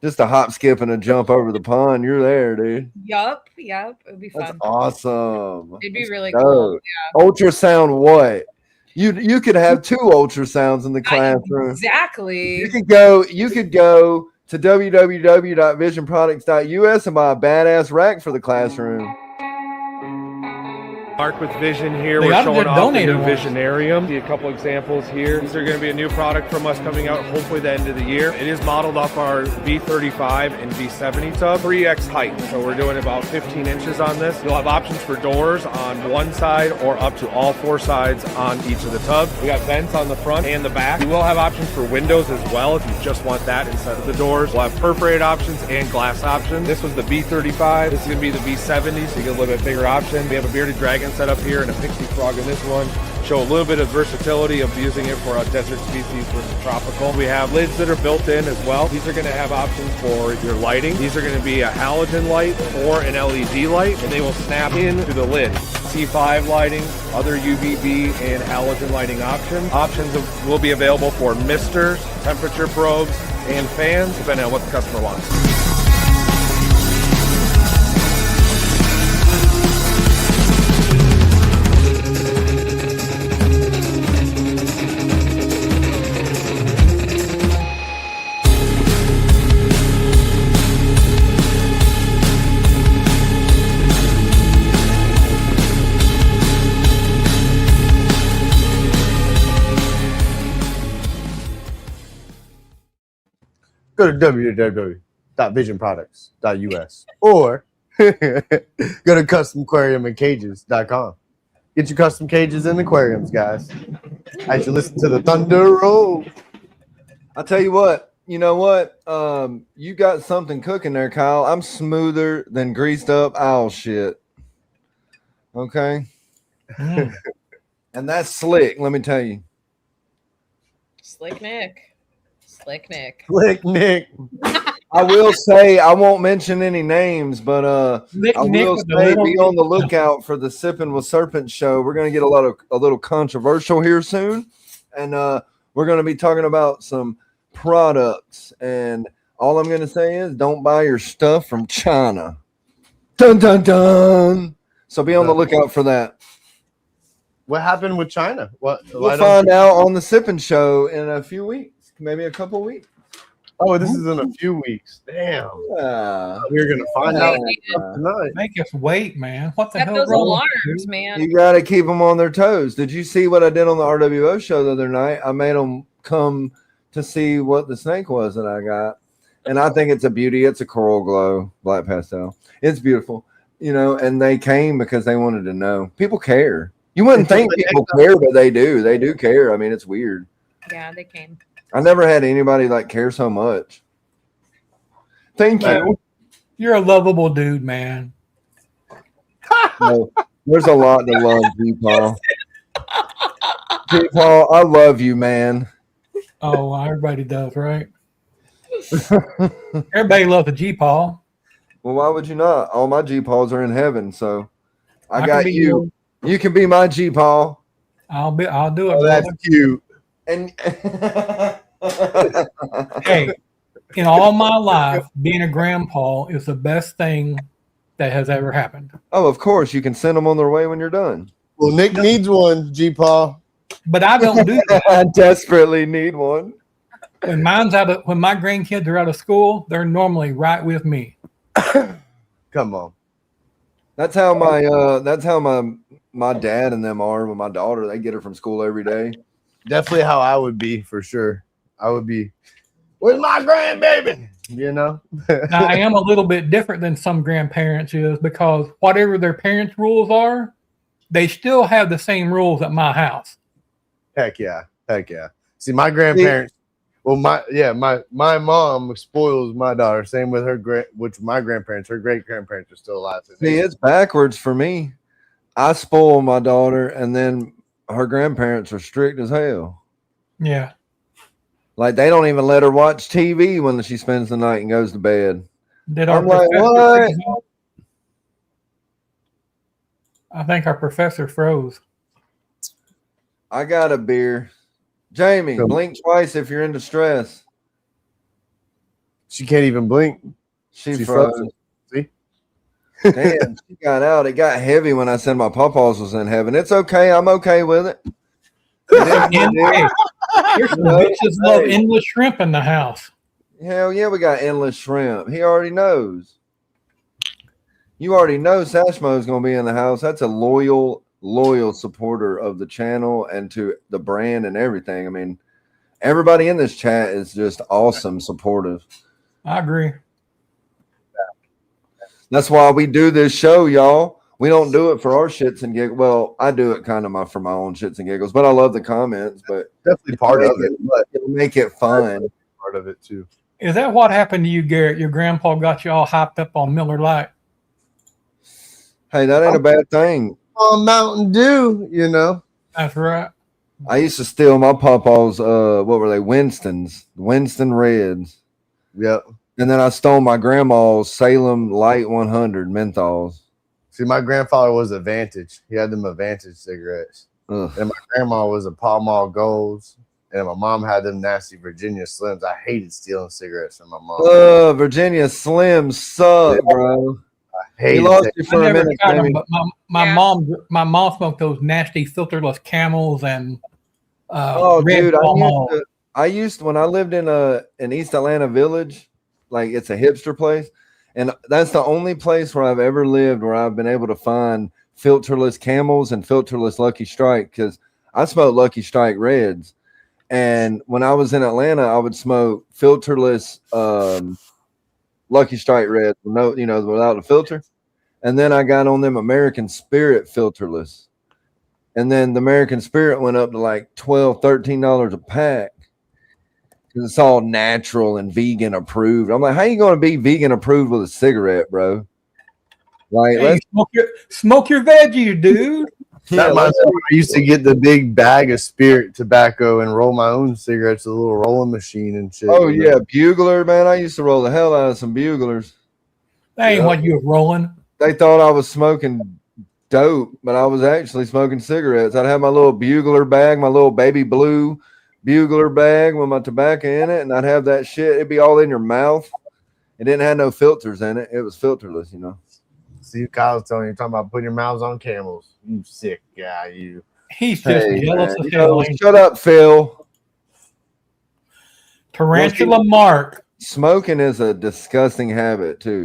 Just a hop, skip, and a jump over the pond. You're there, dude. Yup. It'd be fun. That's awesome. It'd be really cool. Yeah. Ultrasound what? You could have 2 ultrasounds in the classroom. Exactly. You could go to www.visionproducts.us and buy a badass rack for the classroom. Mark with Vision here. They We're oughta showing just off the donate new one. Visionarium. See a couple examples here. These are going to be a new product from us coming out hopefully the end of the year. It is modeled off our V35 and V70 tub, 3x height. So we're doing about 15 inches on this. You'll have options for doors on one side or up to all 4 sides on each of the tubs. We got vents on the front and the back. We will have options for windows as well if you just want that instead of the doors. We'll have perforated options and glass options. This was the V35. This is going to be the V70, so you get a little bit bigger option. We have a bearded dragon set up here and a pixie frog in this one. Show a little bit of versatility of using it for a desert species versus tropical. We have lids that are built in as well. These are going to have options for your lighting. These are going to be a halogen light or an LED light, and they will snap into the lid. C5 lighting, other UVB and halogen lighting options. Options will be available for misters, temperature probes, and fans, depending on what the customer wants. Go to www.visionproducts.us or go to customquariumandcages.com. Get your custom cages and aquariums, guys. As you listen to the thunder roll. I'll tell you what, you know what? You got something cooking there, Kyle. I'm smoother than greased up owl shit. Okay. And that's slick, let me tell you. Slick Nick. Slick Nick. Slick Nick. I will say I won't mention any names, but I will say be on the lookout for the Sippin' with Serpents show. We're going to get a little controversial here soon, and we're going to be talking about some products. And all I'm going to say is, don't buy your stuff from China. Dun dun dun. So be on the lookout for that. What happened with China? We'll find out on the Sippin' show in a few weeks, maybe a couple weeks. Oh, this is in a few weeks. Damn. Yeah. We're going to find out tonight. Make us wait, man. What the Got hell? those wrong alarms, with you? man. You got to keep them on their toes. Did you see what I did on the RWO show the other night? I made them come to see what the snake was that I got. And I think it's a beauty. It's a coral glow, black pastel. It's beautiful, you know, and they came because they wanted to know. People care. You wouldn't think people care, but they do. They do care. I mean, it's weird. Yeah, they came. I never had anybody like care so much. Thank you. You're a lovable dude, man. No, there's a lot to love, G-Paul. G-Paul, I love you, man. Oh, everybody does, right? Everybody loves a G-Paul. Well, why would you not? All my G-Pauls are in heaven, so I can got be you. You can be my G-Paul. I'll do it. Oh, that's cute. And hey, in all my life, being a grandpa is the best thing that has ever happened. oh, of course, you can send them on their way when you're done. Well, Nick needs one, G-Paul. But I don't do that. I desperately need one. When my grandkids are out of school, they're normally right with me. Come on. That's how my dad and them are with my daughter. They get her from school every day. Definitely how I would be, for sure. I would be, where's my grandbaby? You know? Now, I am a little bit different than some grandparents is because whatever their parents' rules are, they still have the same rules at my house. Heck yeah. Heck yeah. See, my grandparents, my mom spoils my daughter. Same with my grandparents. Her great grandparents are still alive. See, it's backwards for me. I spoil my daughter, and then her grandparents are strict as hell. Yeah. Like, they don't even let her watch TV when she spends the night and goes to bed. I'm like, what? I think our professor froze. I got a beer. Jamie, blink twice if you're in distress. She can't even blink. She froze. See? Damn, she got out. It got heavy when I said my pawpaws was in heaven. It's okay. I'm okay with it. There's some bitches love endless shrimp in the house. Hell yeah, we got endless shrimp. He already knows. You already know Sashmo's going to be in the house. That's a loyal loyal supporter of the channel and to the brand and everything. I mean, everybody in this chat is just awesome, supportive. I agree. That's why we do this show, y'all. We don't do it for our shits and giggles. Well, I do it kind of for my own shits and giggles, but I love the comments. But Definitely part of it, but it'll make it fun. Part of it too. Is that what happened to you, Garrett? Your grandpa got you all hyped up on Miller Lite. Hey, that ain't a bad thing. On Mountain Dew, you know. That's right. I used to steal my papa's, what were they? Winston Reds. Yep. And then I stole my grandma's Salem Light 100 menthols. See, my grandfather was Advantage. He had them Advantage cigarettes. Ugh. And my grandma was a Pall Mall Golds. And my mom had them nasty Virginia Slims. I hated stealing cigarettes from my mom. Virginia Slims suck, bro. I hated lost it. you for a minute, them, but my mom smoked those nasty filterless Camels and dude, I used when I lived in East Atlanta Village, like it's a hipster place, and that's the only place where I've ever lived where I've been able to find filterless Camels and filterless Lucky Strike, because I smoked Lucky Strike Reds. And when I was in Atlanta, I would smoke filterless Lucky Strike Red, without the filter. And then I got on them American Spirit filterless. And then the American Spirit went up to like $12, $13 a pack. Because it's all natural and vegan approved. I'm like, how you going to be vegan approved with a cigarette, bro? Like, hey, smoke your veggies, dude. That reminds me, I used to get the big bag of Spirit tobacco and roll my own cigarettes, a little rolling machine and shit. Oh, yeah, Bugler, man. I used to roll the hell out of some Buglers. That ain't what you were rolling. They thought I was smoking dope, but I was actually smoking cigarettes. I'd have my little Bugler bag, my little baby blue Bugler bag with my tobacco in it, and I'd have that shit. It'd be all in your mouth. It didn't have no filters in it. It was filterless, you know. See, Kyle's telling you, talking about putting your mouths on Camels. You sick guy, you. He's just jealous man. of hell. Shut up, Phil. Tarantula Mark. Smoking is a disgusting habit, too.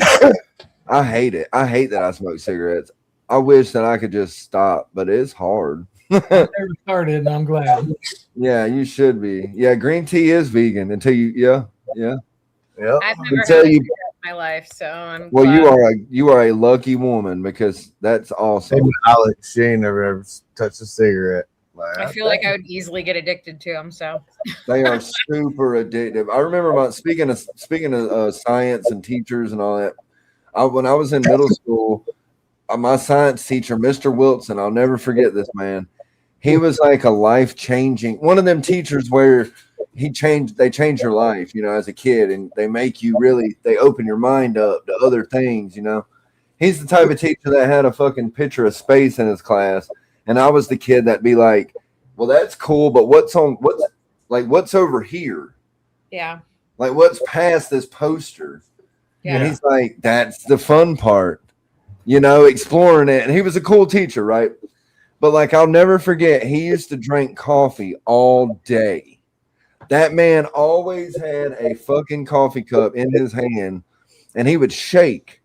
I hate it. I hate that I smoke cigarettes. I wish that I could just stop, but it's hard. I never started, and I'm glad. Yeah, you should be. Yeah, green tea is vegan until you. Yeah. I've never Until had a you. cigarette in my life, so I'm Well, glad. you are a lucky woman, because that's awesome. Maybe Alex, she ain't never ever touched a cigarette. I feel like I would easily get addicted to them. So They are super addictive. I remember about speaking of science and teachers and all that. When I was in middle school, my science teacher, Mr. Wilson, I'll never forget this man. He was like a life-changing one of them teachers where they change your life, as a kid, and they make you they open your mind up to other things, He's the type of teacher that had a fucking picture of space in his class, and I was the kid that'd be like, well, that's cool, but what's over here? yeah. Like, what's past this poster? Yeah. And he's like, that's the fun part, exploring it. And he was a cool teacher, right? But like, I'll never forget, he used to drink coffee all day. That man always had a fucking coffee cup in his hand, and he would shake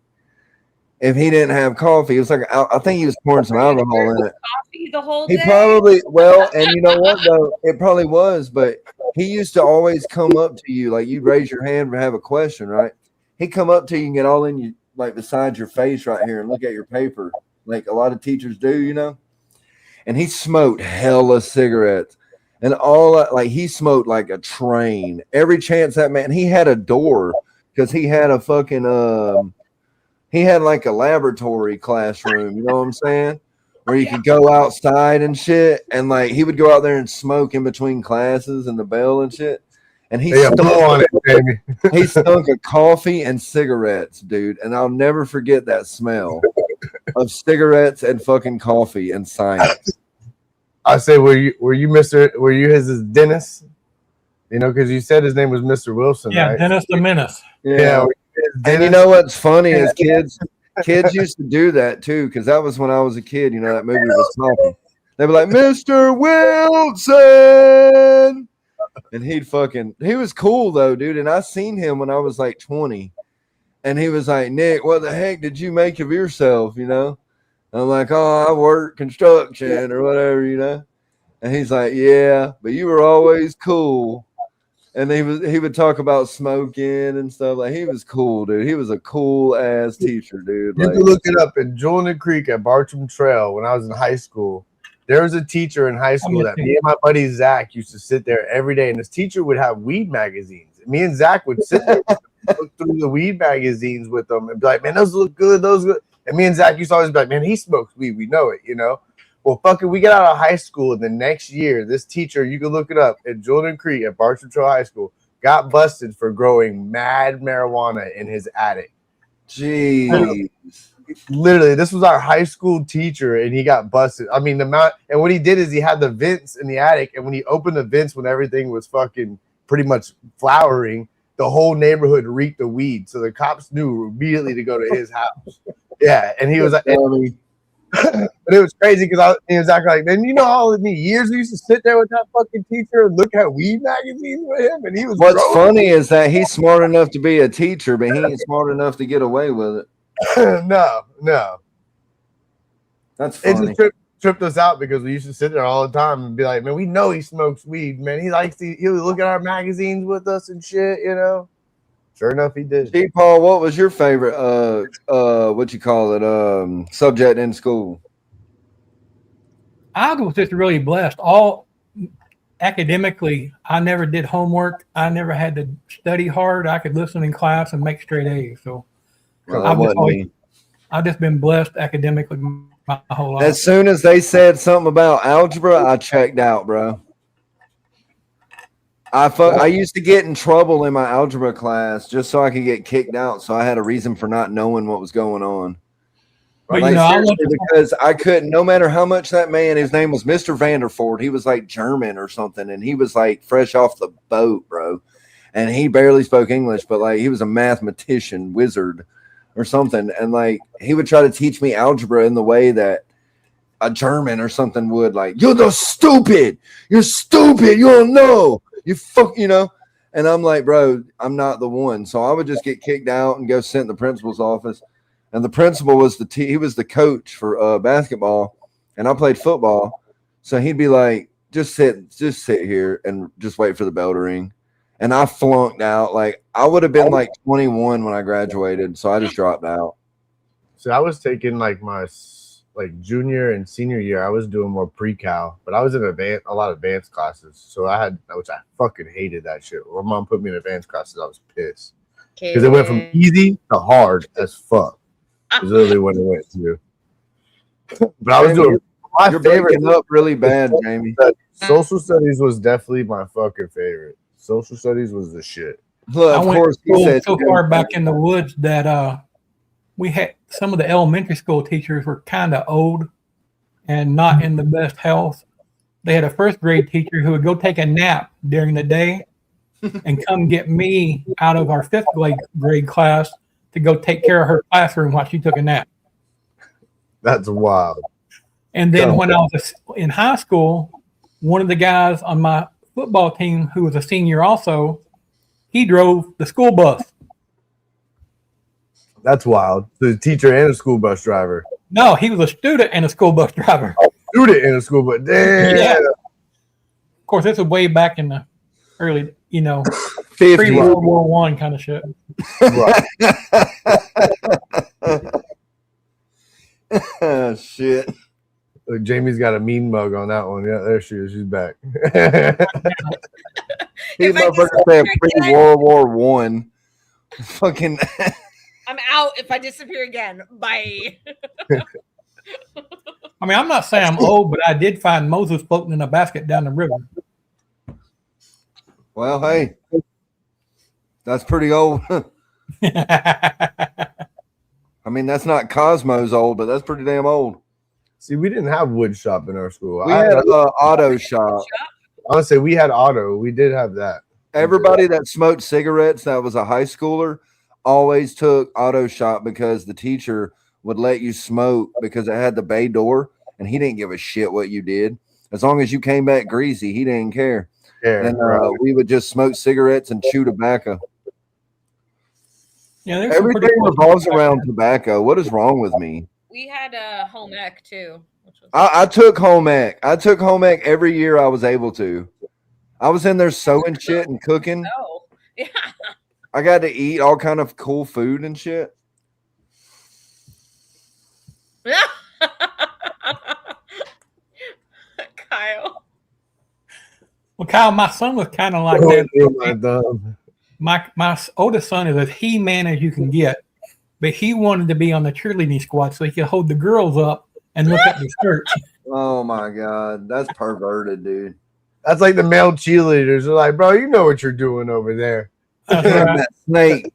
if he didn't have coffee. It was like, I think he was pouring some alcohol in it. Coffee the whole day. He probably, and you know what, though? It probably was, but he used to always come up to you, like you'd raise your hand to have a question, right? He'd come up to you and get all in you, like beside your face right here, and look at your paper, like a lot of teachers do, And he smoked hella cigarettes. And he smoked like a train. Every chance that man, he had a door because he had a fucking, he had like a laboratory classroom, you know what I'm saying? Where you could go outside and shit. And like, he would go out there and smoke in between classes and the bell and shit. And he stunk of coffee and cigarettes, dude. And I'll never forget that smell of cigarettes and fucking coffee and science. I say, were you his dentist? Because you said his name was Mr. Wilson, yeah, right? Dennis the Menace. Yeah. And you know what's funny is kids used to do that too, because that was when I was a kid. That movie was talking. They'd be like, Mr. Wilson. And he was cool though, dude. And I seen him when I was like 20. And he was like, Nick, what the heck did you make of yourself? I'm like, oh, I work construction or whatever, you know. And he's like, yeah, but you were always cool. And he would talk about smoking and stuff. Like, he was cool, dude. He was a cool ass teacher, dude. You Like, can look it up in Julian Creek at Bartram Trail when I was in high school. There was a teacher in high school that me and my buddy Zach used to sit there every day, and this teacher would have weed magazines. And me and Zach would sit there and look through the weed magazines with them and be like, man, those look good, those good. And me and Zach used to always be like, man, he smokes weed. We know it, you know? Well, fucking, we got out of high school, and the next year, this teacher, you can look it up, at Julian Creek at Bartram Trail High School, got busted for growing mad marijuana in his attic. jeez. Literally, this was our high school teacher, and he got busted. I mean, the amount, and what he did is he had the vents in the attic, and when he opened the vents when everything was fucking pretty much flowering, the whole neighborhood reeked of weed. So the cops knew immediately to go to his house. Yeah, and he was like, but it was crazy because he was acting like, man, you know how many years we used to sit there with that fucking teacher and look at weed magazines with him, and he was. What's funny is that he's smart enough to be a teacher, but he ain't smart enough to get away with it. No. That's funny. It just tripped us out because we used to sit there all the time and be like, man, we know he smokes weed, man. He likes to, he'll look at our magazines with us and shit, you know. Sure enough, he did. G. Paul, what was your favorite what you call it, subject in school? I was just really blessed. All academically, I never did homework. I never had to study hard. I could listen in class and make straight A's. So I've just been blessed academically my whole life. As soon as they said something about algebra, I checked out, bro. I used to get in trouble in my algebra class just so I could get kicked out. So I had a reason for not knowing what was going on. But like, you know, because I couldn't, no matter how much that man, his name was Mr. Vanderford. He was like German or something. And he was like fresh off the boat, bro. And he barely spoke English, but like he was a mathematician, wizard or something. And like he would try to teach me algebra in the way that a German or something would, like, you're stupid. You don't know. You fuck, you know. And I'm like, bro, I'm not the one. So I would just get kicked out and go sit in the principal's office. And the principal was he was the coach for basketball, and I played football. So he'd be like, just sit here and just wait for the bell to ring. And I flunked out. Like I would have been like 21 when I graduated, so I just dropped out. So I was taking like my junior and senior year, I was doing more pre-cal, but I was in a lot of advanced classes. So which I fucking hated that shit. When my mom put me in advanced classes, I was pissed because it went from easy to hard as fuck. It's literally what it went to. But I was doing you're breaking up really bad, Jamie. Social studies was definitely my fucking favorite. Social studies was the shit. Look, of course, he said so far back in the woods that we had some of the elementary school teachers were kind of old and not in the best health. They had a first grade teacher who would go take a nap during the day and come get me out of our fifth grade class to go take care of her classroom while she took a nap. That's wild. And then when I was in high school, one of the guys on my football team who was a senior also, he drove the school bus. That's wild. The teacher and a school bus driver. No, he was a student and a school bus driver. Student and a school bus. Damn. Yeah. Of course, this was way back in the early, pre-World War I kind of shit. Oh, shit. Look, Jamie's got a mean mug on that one. Yeah, there she is. She's back. These motherfuckers say pre-World War I. Fucking. I'm out if I disappear again. Bye. I mean, I'm not saying I'm old, but I did find Moses floating in a basket down the river. Well, hey, that's pretty old. I mean, that's not Cosmo's old, but that's pretty damn old. See, we didn't have wood shop in our school. We had auto shop. I would say we had auto. We did have that. Everybody that smoked cigarettes that was a high schooler always took auto shop because the teacher would let you smoke because it had the bay door, and he didn't give a shit what you did. As long as you came back greasy, he didn't care. Yeah, and we would just smoke cigarettes and chew tobacco. Yeah, everything revolves around tobacco. What is wrong with me? We had a home ec too, which was I took home ec. I took home ec every year I was able to. I was in there sewing shit and cooking. oh yeah. I got to eat all kind of cool food and shit. Kyle. Well, Kyle, my son was kind of like that. My oldest son is as he-man as you can get, but he wanted to be on the cheerleading squad so he could hold the girls up and look at the skirts. Oh my god, that's perverted, dude. That's like the male cheerleaders. They're like, bro, you know what you're doing over there. That's right. That snake,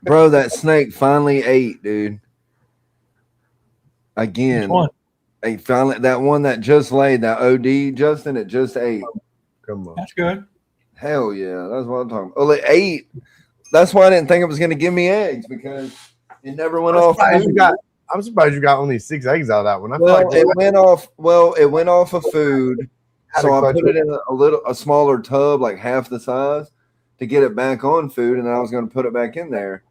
bro. That snake finally ate, dude. Again, Which one? he finally that one that just laid that OD, Justin. It just ate. Come on. That's good. Hell yeah, that's what I'm talking about. Oh, it ate. That's why I didn't think it was going to give me eggs because it never went off. I'm surprised you got only 6 eggs out of that one. I feel Well, like it went off. Well, it went off of food, so I put it in a smaller tub, like half the size, to get it back on food, and then I was going to put it back in there.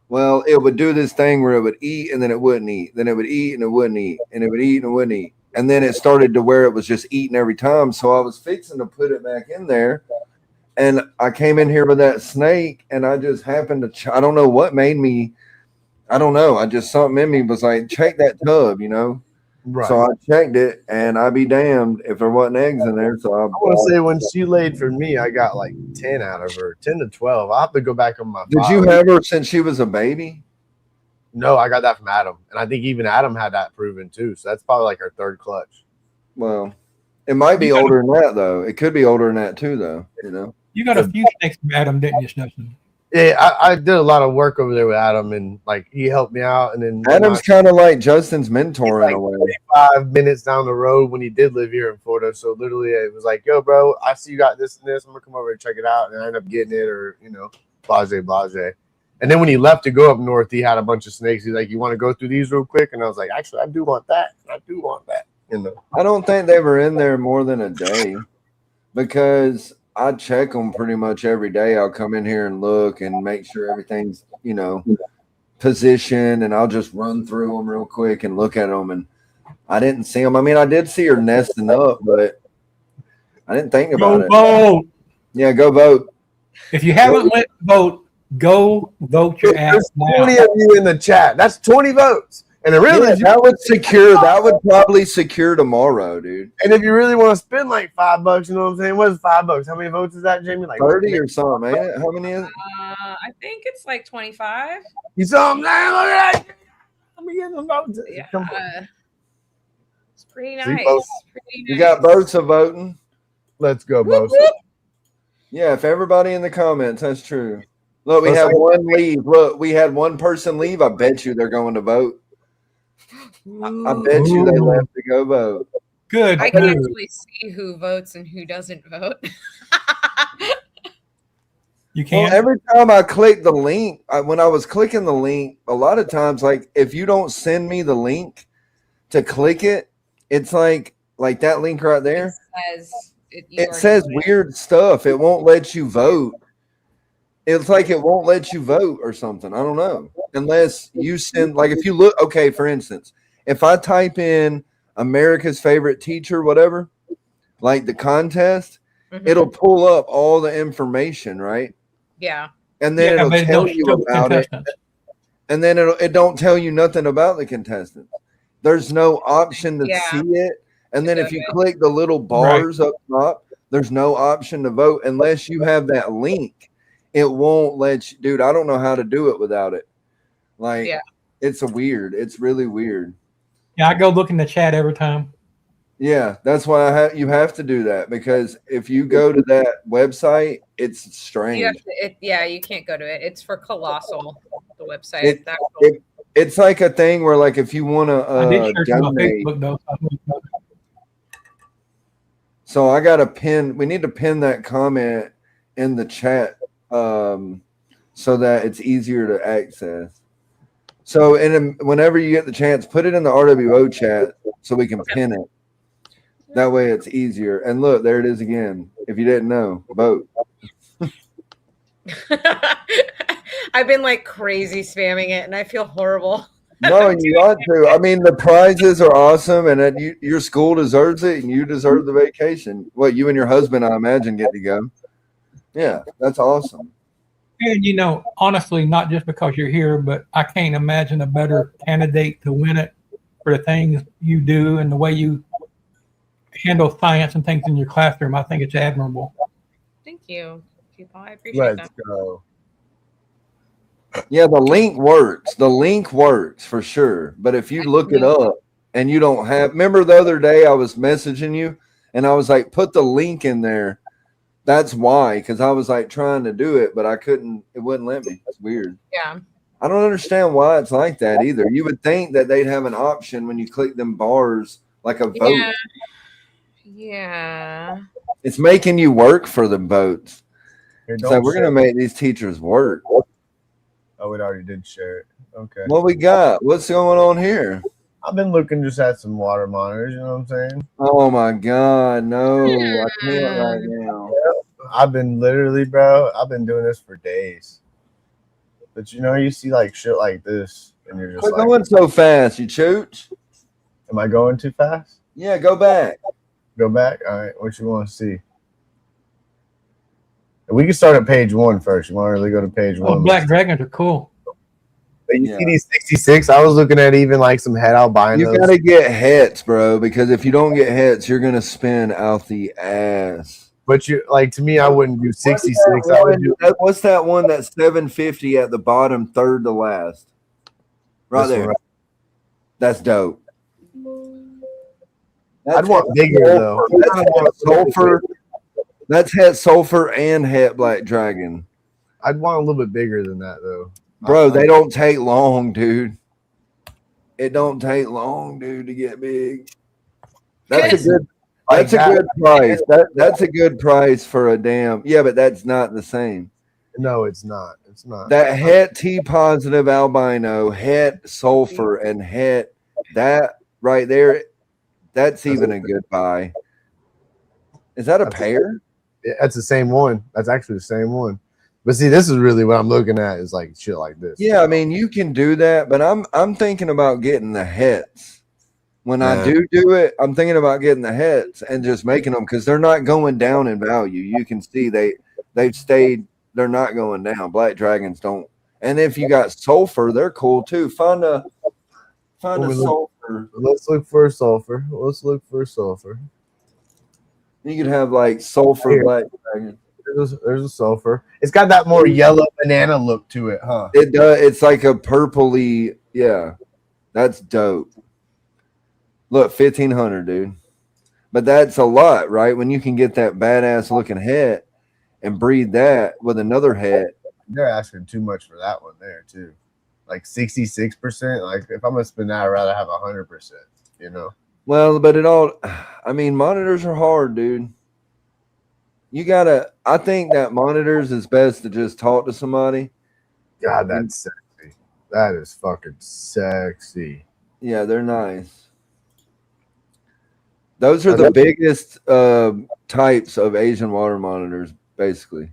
Well, it would do this thing where it would eat and then it wouldn't eat, then it would eat and it wouldn't eat, and it would eat and it wouldn't eat, and then it started to where it was just eating every time. So I was fixing to put it back in there, and I came in here with that snake, and I just happened to. I don't know what made me. I don't know. I just something in me was like, check that tub, you know. Right. So I checked it, and I'd be damned if there wasn't eggs in there. So I want to say when she laid for me, I got like 10 out of her, 10 to 12. I'll have to go back on my. Did you have her since she was a baby? No, I got that from Adam, and I think even Adam had that proven too. So that's probably like her 3rd clutch. Well, it might be older than that though. It could be older than that too, though. You know, you got a few snakes from Adam, didn't you, Snowson? Yeah, I did a lot of work over there with Adam, and like he helped me out. And then Adam's kind of like Justin's mentor in a way. 5 minutes down the road when he did live here in Florida. So literally, it was like, "Yo, bro, I see you got this and this. I'm gonna come over and check it out." And I ended up getting it, or blase. And then when he left to go up north, he had a bunch of snakes. He's like, "You want to go through these real quick?" And I was like, "Actually, I do want that. I do want that." I don't think they were in there more than a day because I check them pretty much every day. I'll come in here and look and make sure everything's, positioned, and I'll just run through them real quick and look at them. And I didn't see them. I mean, I did see her nesting up, but I didn't think about it. Vote. Yeah, go vote. If you haven't went to vote, go vote your ass now. 20 of you in the chat. That's 20 votes. And that would probably secure tomorrow, dude. And if you really want to spend like $5, you know what I'm saying? What is $5? How many votes is that, Jamie? Like 30 or something, ain't it? How many is it? I think it's like 25. You saw him now? Look at that. Let me get them votes. Yeah. It's pretty nice. You got votes of voting? Let's go, Bo. Yeah, if everybody in the comments, that's true. Look, we had one leave. Look, we had one person leave. I bet you they're going to vote. I bet you they left to go vote. Good. I can actually see who votes and who doesn't vote. You can't. Well, every time I click the link, when I was clicking the link, a lot of times, like if you don't send me the link to click it, it's like that link right there. It says weird stuff. It won't let you vote. It's like it won't let you vote or something. I don't know. Unless you send, like if you look, okay, for instance, if I type in America's favorite teacher, whatever, like the contest, it'll pull up all the information, right? Yeah. And then it'll tell you about it. And then it don't tell you nothing about the contestants. There's no option to see it. And then if you click the little bars up top, there's no option to vote unless you have that link. It won't let you, dude. I don't know how to do it without it. Like, it's really weird. Yeah, I go look in the chat every time. Yeah, that's why you have to do that, because if you go to that website, it's strange. You can't go to it. It's for Colossal, the website. It's like a thing where, like, if you want to donate. So I got to pin. We need to pin that comment in the chat. So that it's easier to access. So whenever you get the chance, put it in the RWO chat so we can pin it. That way it's easier. And look, there it is again. If you didn't know, vote. I've been like crazy spamming it and I feel horrible. No, you ought to. I mean, the prizes are awesome, and your school deserves it, and you deserve the vacation. Well, you and your husband, I imagine, get to go. Yeah, that's awesome. And honestly, not just because you're here, but I can't imagine a better candidate to win it for the things you do and the way you handle science and things in your classroom. I think it's admirable. Thank you, people. I appreciate Let's that. go. Yeah, the link works. The link works for sure. But if you look it up and you don't have, remember the other day I was messaging you and I was like, put the link in there. That's why, because I was like trying to do it, but I couldn't. It wouldn't let me. It's weird. Yeah. I don't understand why it's like that either. You would think that they'd have an option when you click them bars, like a vote. Yeah. It's making you work for the votes. Here, So we're gonna make these teachers work. Oh, it already did share it. Okay. What we got? What's going on here? I've been looking just at some water monitors. You know what I'm saying? Oh my God, no! I can't right now. I've been literally, bro. I've been doing this for days. But you see like shit like this, and you're just Quit like, going so fast, you chooch. am I going too fast? Yeah, go back. Go back. All right. What you want to see? We can start at page 1 first. You want to really go to page 1? Oh, black dragons are cool. But you see these 66? I was looking at even like some head albinos. You gotta get hets, bro, because if you don't get hets, you're gonna spin out the ass. But to me, I wouldn't do 66. I would do What's that one that's 750 at the bottom, third to last? Right there. Right. That's dope. I'd want bigger though. That's sulfur. That's het sulfur and het black dragon. I'd want a little bit bigger than that though. Bro, they don't take long, dude. It don't take long, dude, to get big. That's a good. That's a good price. That's a good price for a damn. Yeah, but that's not the same. No, it's not. It's not. That het T positive albino, het sulfur, and het that right there. That's even a good buy. Is that a pair? That's the same one. That's actually the same one. But see, this is really what I'm looking at is like shit like this. Yeah, I mean you can do that, but I'm thinking about getting the hets. When I do it, I'm thinking about getting the hets and just making them because they're not going down in value. You can see they've stayed. They're not going down. Black dragons don't. And if you got sulfur, they're cool too. Find a sulfur. Let's look for a sulfur. Let's look for a sulfur. You could have like sulfur Here. black dragon. There's a sulfur. It's got that more yellow banana look to it, huh? It does. It's like a purpley. Yeah, that's dope. Look, 1,500, dude. But that's a lot, right? When you can get that badass looking head and breed that with another head. They're asking too much for that one there too. Like 66%. Like if I'm gonna spend that, I'd rather have 100%. You know. Well, but I mean, monitors are hard, dude. I think that monitors is best to just talk to somebody. God, that's sexy. That is fucking sexy. Yeah, they're nice. Those are the biggest types of Asian water monitors, basically.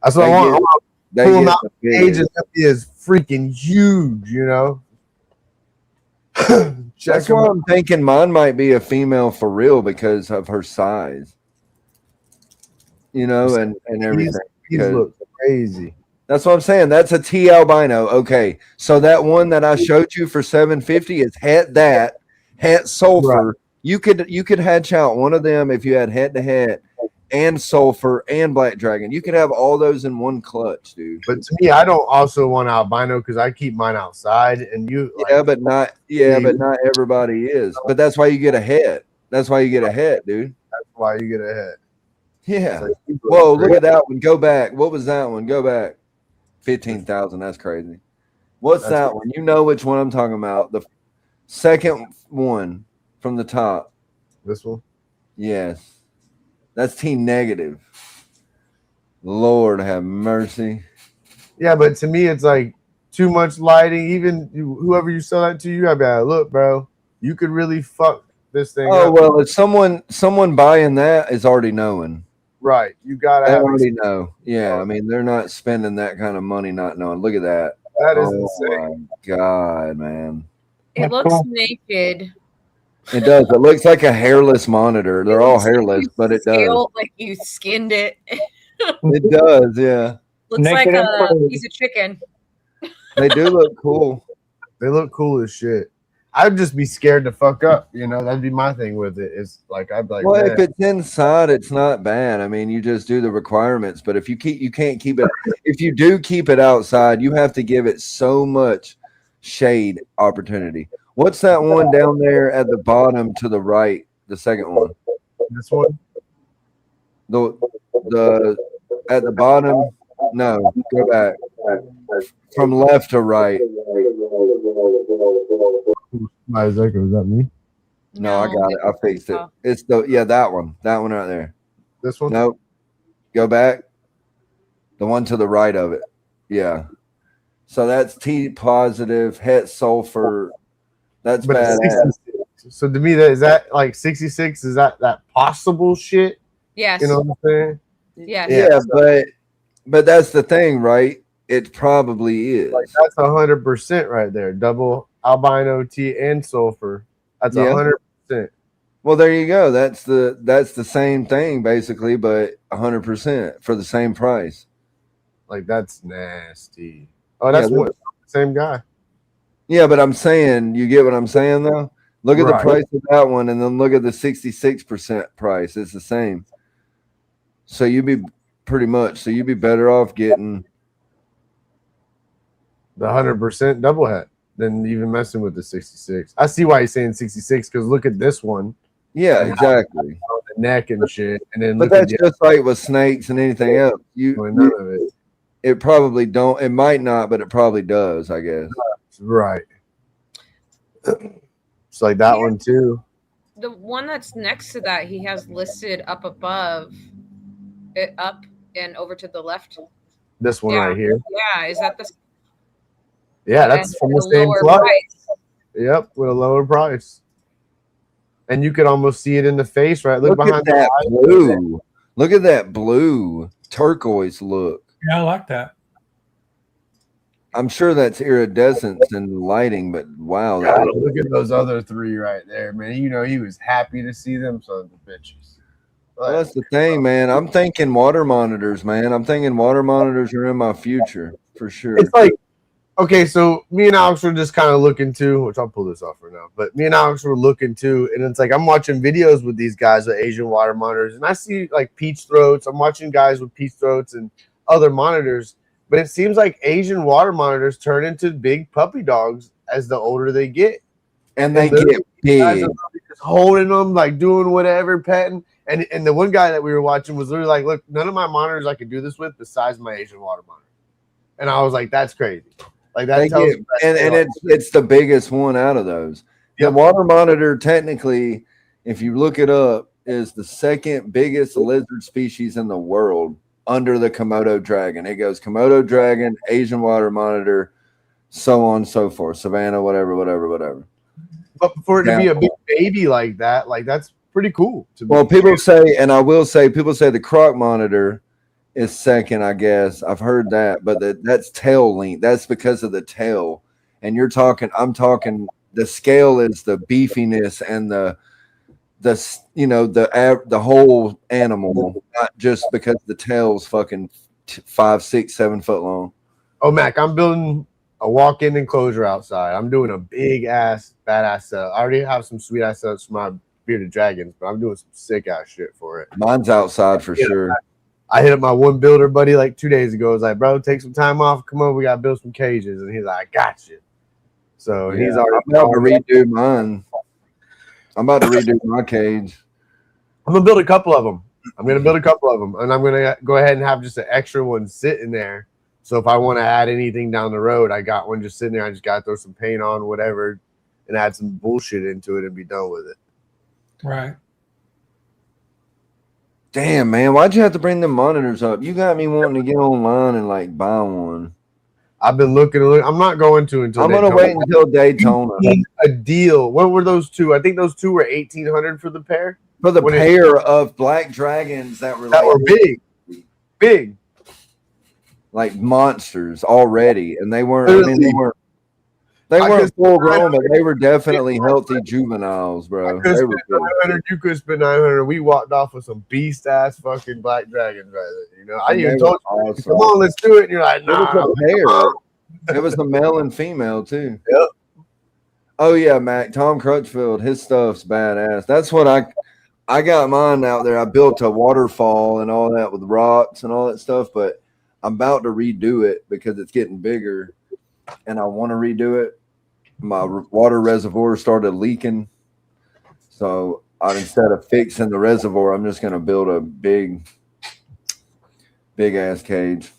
That's what I want. They get Asian is freaking huge, you know. That's why I'm thinking mine might be a female for real because of her size. You know, and everything. These look crazy. That's what I'm saying. That's a T albino. Okay. So that one that I showed you for 750 is het sulfur. Right. You could hatch out one of them if you had head to head and sulfur and black dragon. You could have all those in one clutch, dude. But to me, I don't also want albino because I keep mine outside and but not everybody is. But that's why you get a head. That's why you get a head, dude. That's why you get a head. Yeah. Whoa, look at that one. Go back. What was that one? Go back. 15,000. That's crazy. What's that one? You know which one I'm talking about. The second one from the top. This one? Yes. That's T negative. Lord have mercy. Yeah, but to me, it's like too much lighting. Even whoever you sell that to, you gotta be like, look, bro, you could really fuck this thing up. Well, if someone buying that is already knowing. Right. You gotta already know. Yeah, I mean, they're not spending that kind of money not knowing. Look at that. That is insane. My God, man. It That's looks cool. naked. It does. It looks like a hairless monitor. They're all hairless, but it does. Like you skinned it. It does, yeah. Looks like Naked and a cold. piece of chicken. They do look cool. They look cool as shit. I'd just be scared to fuck up. You know, that'd be my thing with it. It's like I'd be like, Well, man. if it's inside, it's not bad. I mean, you just do the requirements. But if you can't keep it. If you do keep it outside, you have to give it so much shade opportunity. What's that one down there at the bottom to the right? The second one. This one. The at the bottom. No, go back from left to right. Isaac, was that me? No, I got it. I fixed it. It's that one right there. This one? Nope. Go back. The one to the right of it. Yeah. So that's T positive, het sulfur. That's bad. So to me, is that like 66? Is that possible shit? Yes. You know what I'm saying? Yes. Yeah, but that's the thing, right? It probably is. Like that's 100% right there. Double albino T and sulfur. That's 100%. Well, there you go. That's the same thing basically, but 100% for the same price. Like that's nasty. Oh, that's the same guy. Yeah, but I'm saying, you get what I'm saying though? Look at the price of that one and then look at the 66% price. It's the same. So you'd be better off getting the 100% double het than even messing with the 66. I see why he's saying 66 because look at this one. Yeah, exactly. The neck and shit. And then but that's just like with snakes and anything else. None of it. It probably don't. It might not, but it probably does, I guess. Right. It's like that one too. The one that's next to that, he has listed up above, up and over to the left. This one right here. Yeah, is that the? Yeah, that's from the same club. Yep, with a lower price. And you could almost see it in the face, right? Look behind that blue. Look at that blue turquoise look. Yeah, I like that. I'm sure that's iridescence in the lighting, but wow. God, look at those other three right there, man. You know, he was happy to see them sons of bitches. Well, that's the thing, man. I'm thinking water monitors, man. I'm thinking water monitors are in my future for sure. It's like, okay, so me and Alex were just kind of looking too, which I'll pull this off right now, but me and Alex were looking too, and it's like I'm watching videos with these guys with Asian water monitors, and I see like peach throats. I'm watching guys with peach throats and other monitors, but it seems like Asian water monitors turn into big puppy dogs as the older they get. And they get big. Just holding them, like doing whatever, petting. And the one guy that we were watching was literally like, look, none of my monitors I could do this with besides my Asian water monitor. And I was like, that's crazy. Like that tells you and it's the biggest one out of those. The water monitor, technically, if you look it up, is the second biggest lizard species in the world under the Komodo dragon. It goes Komodo dragon, Asian water monitor, so on and so forth. Savannah, whatever. But for it to be a big baby like that, like that's pretty cool. Well, people say, and I will say, people say the croc monitor is second, I guess. I've heard that, but that's tail length. That's because of the tail. And I'm talking, the scale is the beefiness and the whole animal, not just because the tail's fucking 5, 6, 7 foot long. Oh, Mac, I'm building a walk-in enclosure outside. I'm doing a big ass, badass setup. I already have some sweet ass setups for my bearded dragons, but I'm doing some sick ass shit for it. Mine's outside for sure. I hit up my one builder buddy like 2 days ago. I was like, bro, take some time off. Come on, we got to build some cages. And he's like, I got you. So he's already about to redo mine. I'm about to redo my cage. I'm going to build a couple of them. And I'm going to go ahead and have just an extra one sitting there. So if I want to add anything down the road, I got one just sitting there. I just got to throw some paint on, whatever, and add some bullshit into it and be done with it. Right. Damn, man. Why'd you have to bring the monitors up? You got me wanting to get online and like buy one. I've been looking. I'm not going to until I'm going to wait until Daytona. A deal. What were those two? I think those two were $1,800 for the pair. For the pair of black dragons that were big. Like monsters already, and they weren't. I mean, They I weren't could- full grown, but they were definitely healthy juveniles, bro. I could They were spend cool. 900. You could spend 900. We walked off with some beast ass fucking black dragons right there. You know, I And even they told were you, awesome. come on, let's do it. And you're like, It was nah. a pair. It was a male and female too. Yep. Oh yeah, Mac. Tom Crutchfield, his stuff's badass. That's what I got mine out there. I built a waterfall and all that with rocks and all that stuff, but I'm about to redo it because it's getting bigger, and I want to redo it. My water reservoir started leaking, so instead of fixing the reservoir, I'm just going to build a big ass cage.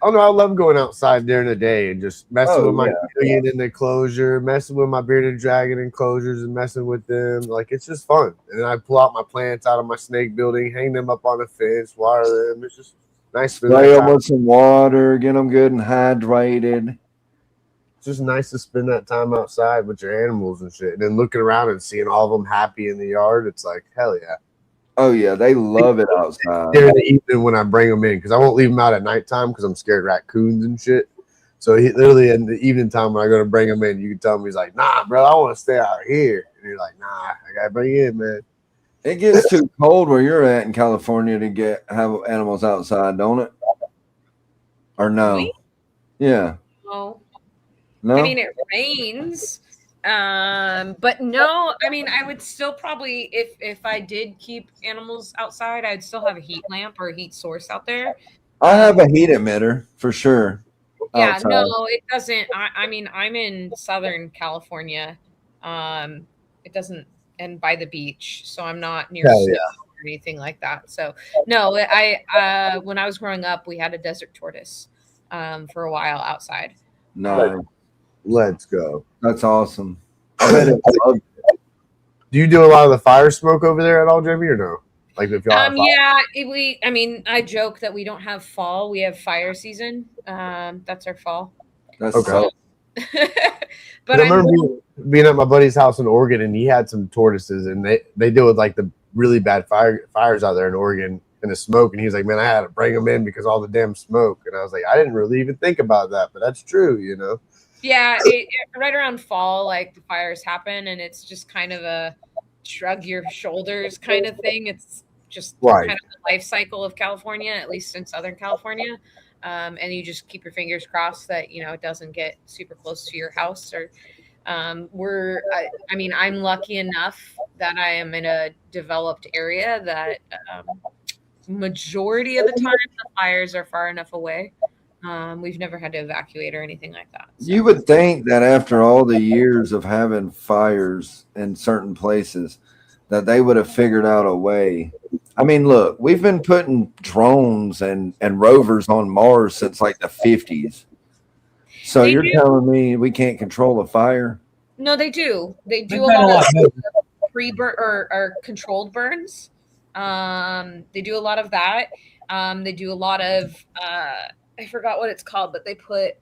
Oh no, I love going outside during the day and just messing with my chameleon in the enclosure, messing with my bearded dragon enclosures and messing with them. Like, it's just fun. And then I pull out my plants out of my snake building, hang them up on the fence, water them. It's just nice. Spray them with some water, get them good and hydrated. It's just nice to spend that time outside with your animals and shit. And then looking around and seeing all of them happy in the yard, it's like, hell yeah. Oh yeah, they love it outside. During the evening when I bring them in, because I won't leave them out at nighttime because I'm scared of raccoons and shit. So literally in the evening time when I go to bring them in, you can tell him, he's like, nah, bro, I want to stay out here. And you're like, nah, I gotta bring you in, man. It gets too cold where you're at in California to have animals outside, don't it? Or no? Really? Yeah. No. No. I mean, it rains. But no, I mean, I would still probably, if I did keep animals outside, I'd still have a heat lamp or a heat source out there. I have a heat emitter for sure. Yeah, outside. no, it doesn't. I mean, I'm in Southern California. It doesn't, and by the beach, so I'm not near snow or anything like that. So no, I when I was growing up, we had a desert tortoise for a while outside. No. Let's go. That's awesome. I bet it loved it. Do you do a lot of the fire smoke over there at all, Jamie, or no? Like if y'all yeah, I mean, I joke that we don't have fall, we have fire season. That's our fall. That's okay. But I remember being at my buddy's house in Oregon, and he had some tortoises, and they deal with like the really bad fires out there in Oregon and the smoke. And he's like, man, I had to bring them in because all the damn smoke. And I was like, I didn't really even think about that, but that's true, you know. Yeah, right around fall, like the fires happen, and it's just kind of a shrug your shoulders kind of thing. It's just kind of the life cycle of California, at least in Southern California. And you just keep your fingers crossed that, you know, it doesn't get super close to your house. Or I mean, I'm lucky enough that I am in a developed area that majority of the time the fires are far enough away. We've never had to evacuate or anything like that. So. You would think that after all the years of having fires in certain places, that they would have figured out a way. I mean, look, we've been putting drones and rovers on Mars since like the 50s. So you're telling me we can't control a fire? No, they do. They do a lot of pre-burn or controlled burns. They do a lot of that. They do a lot of I forgot what it's called, but they put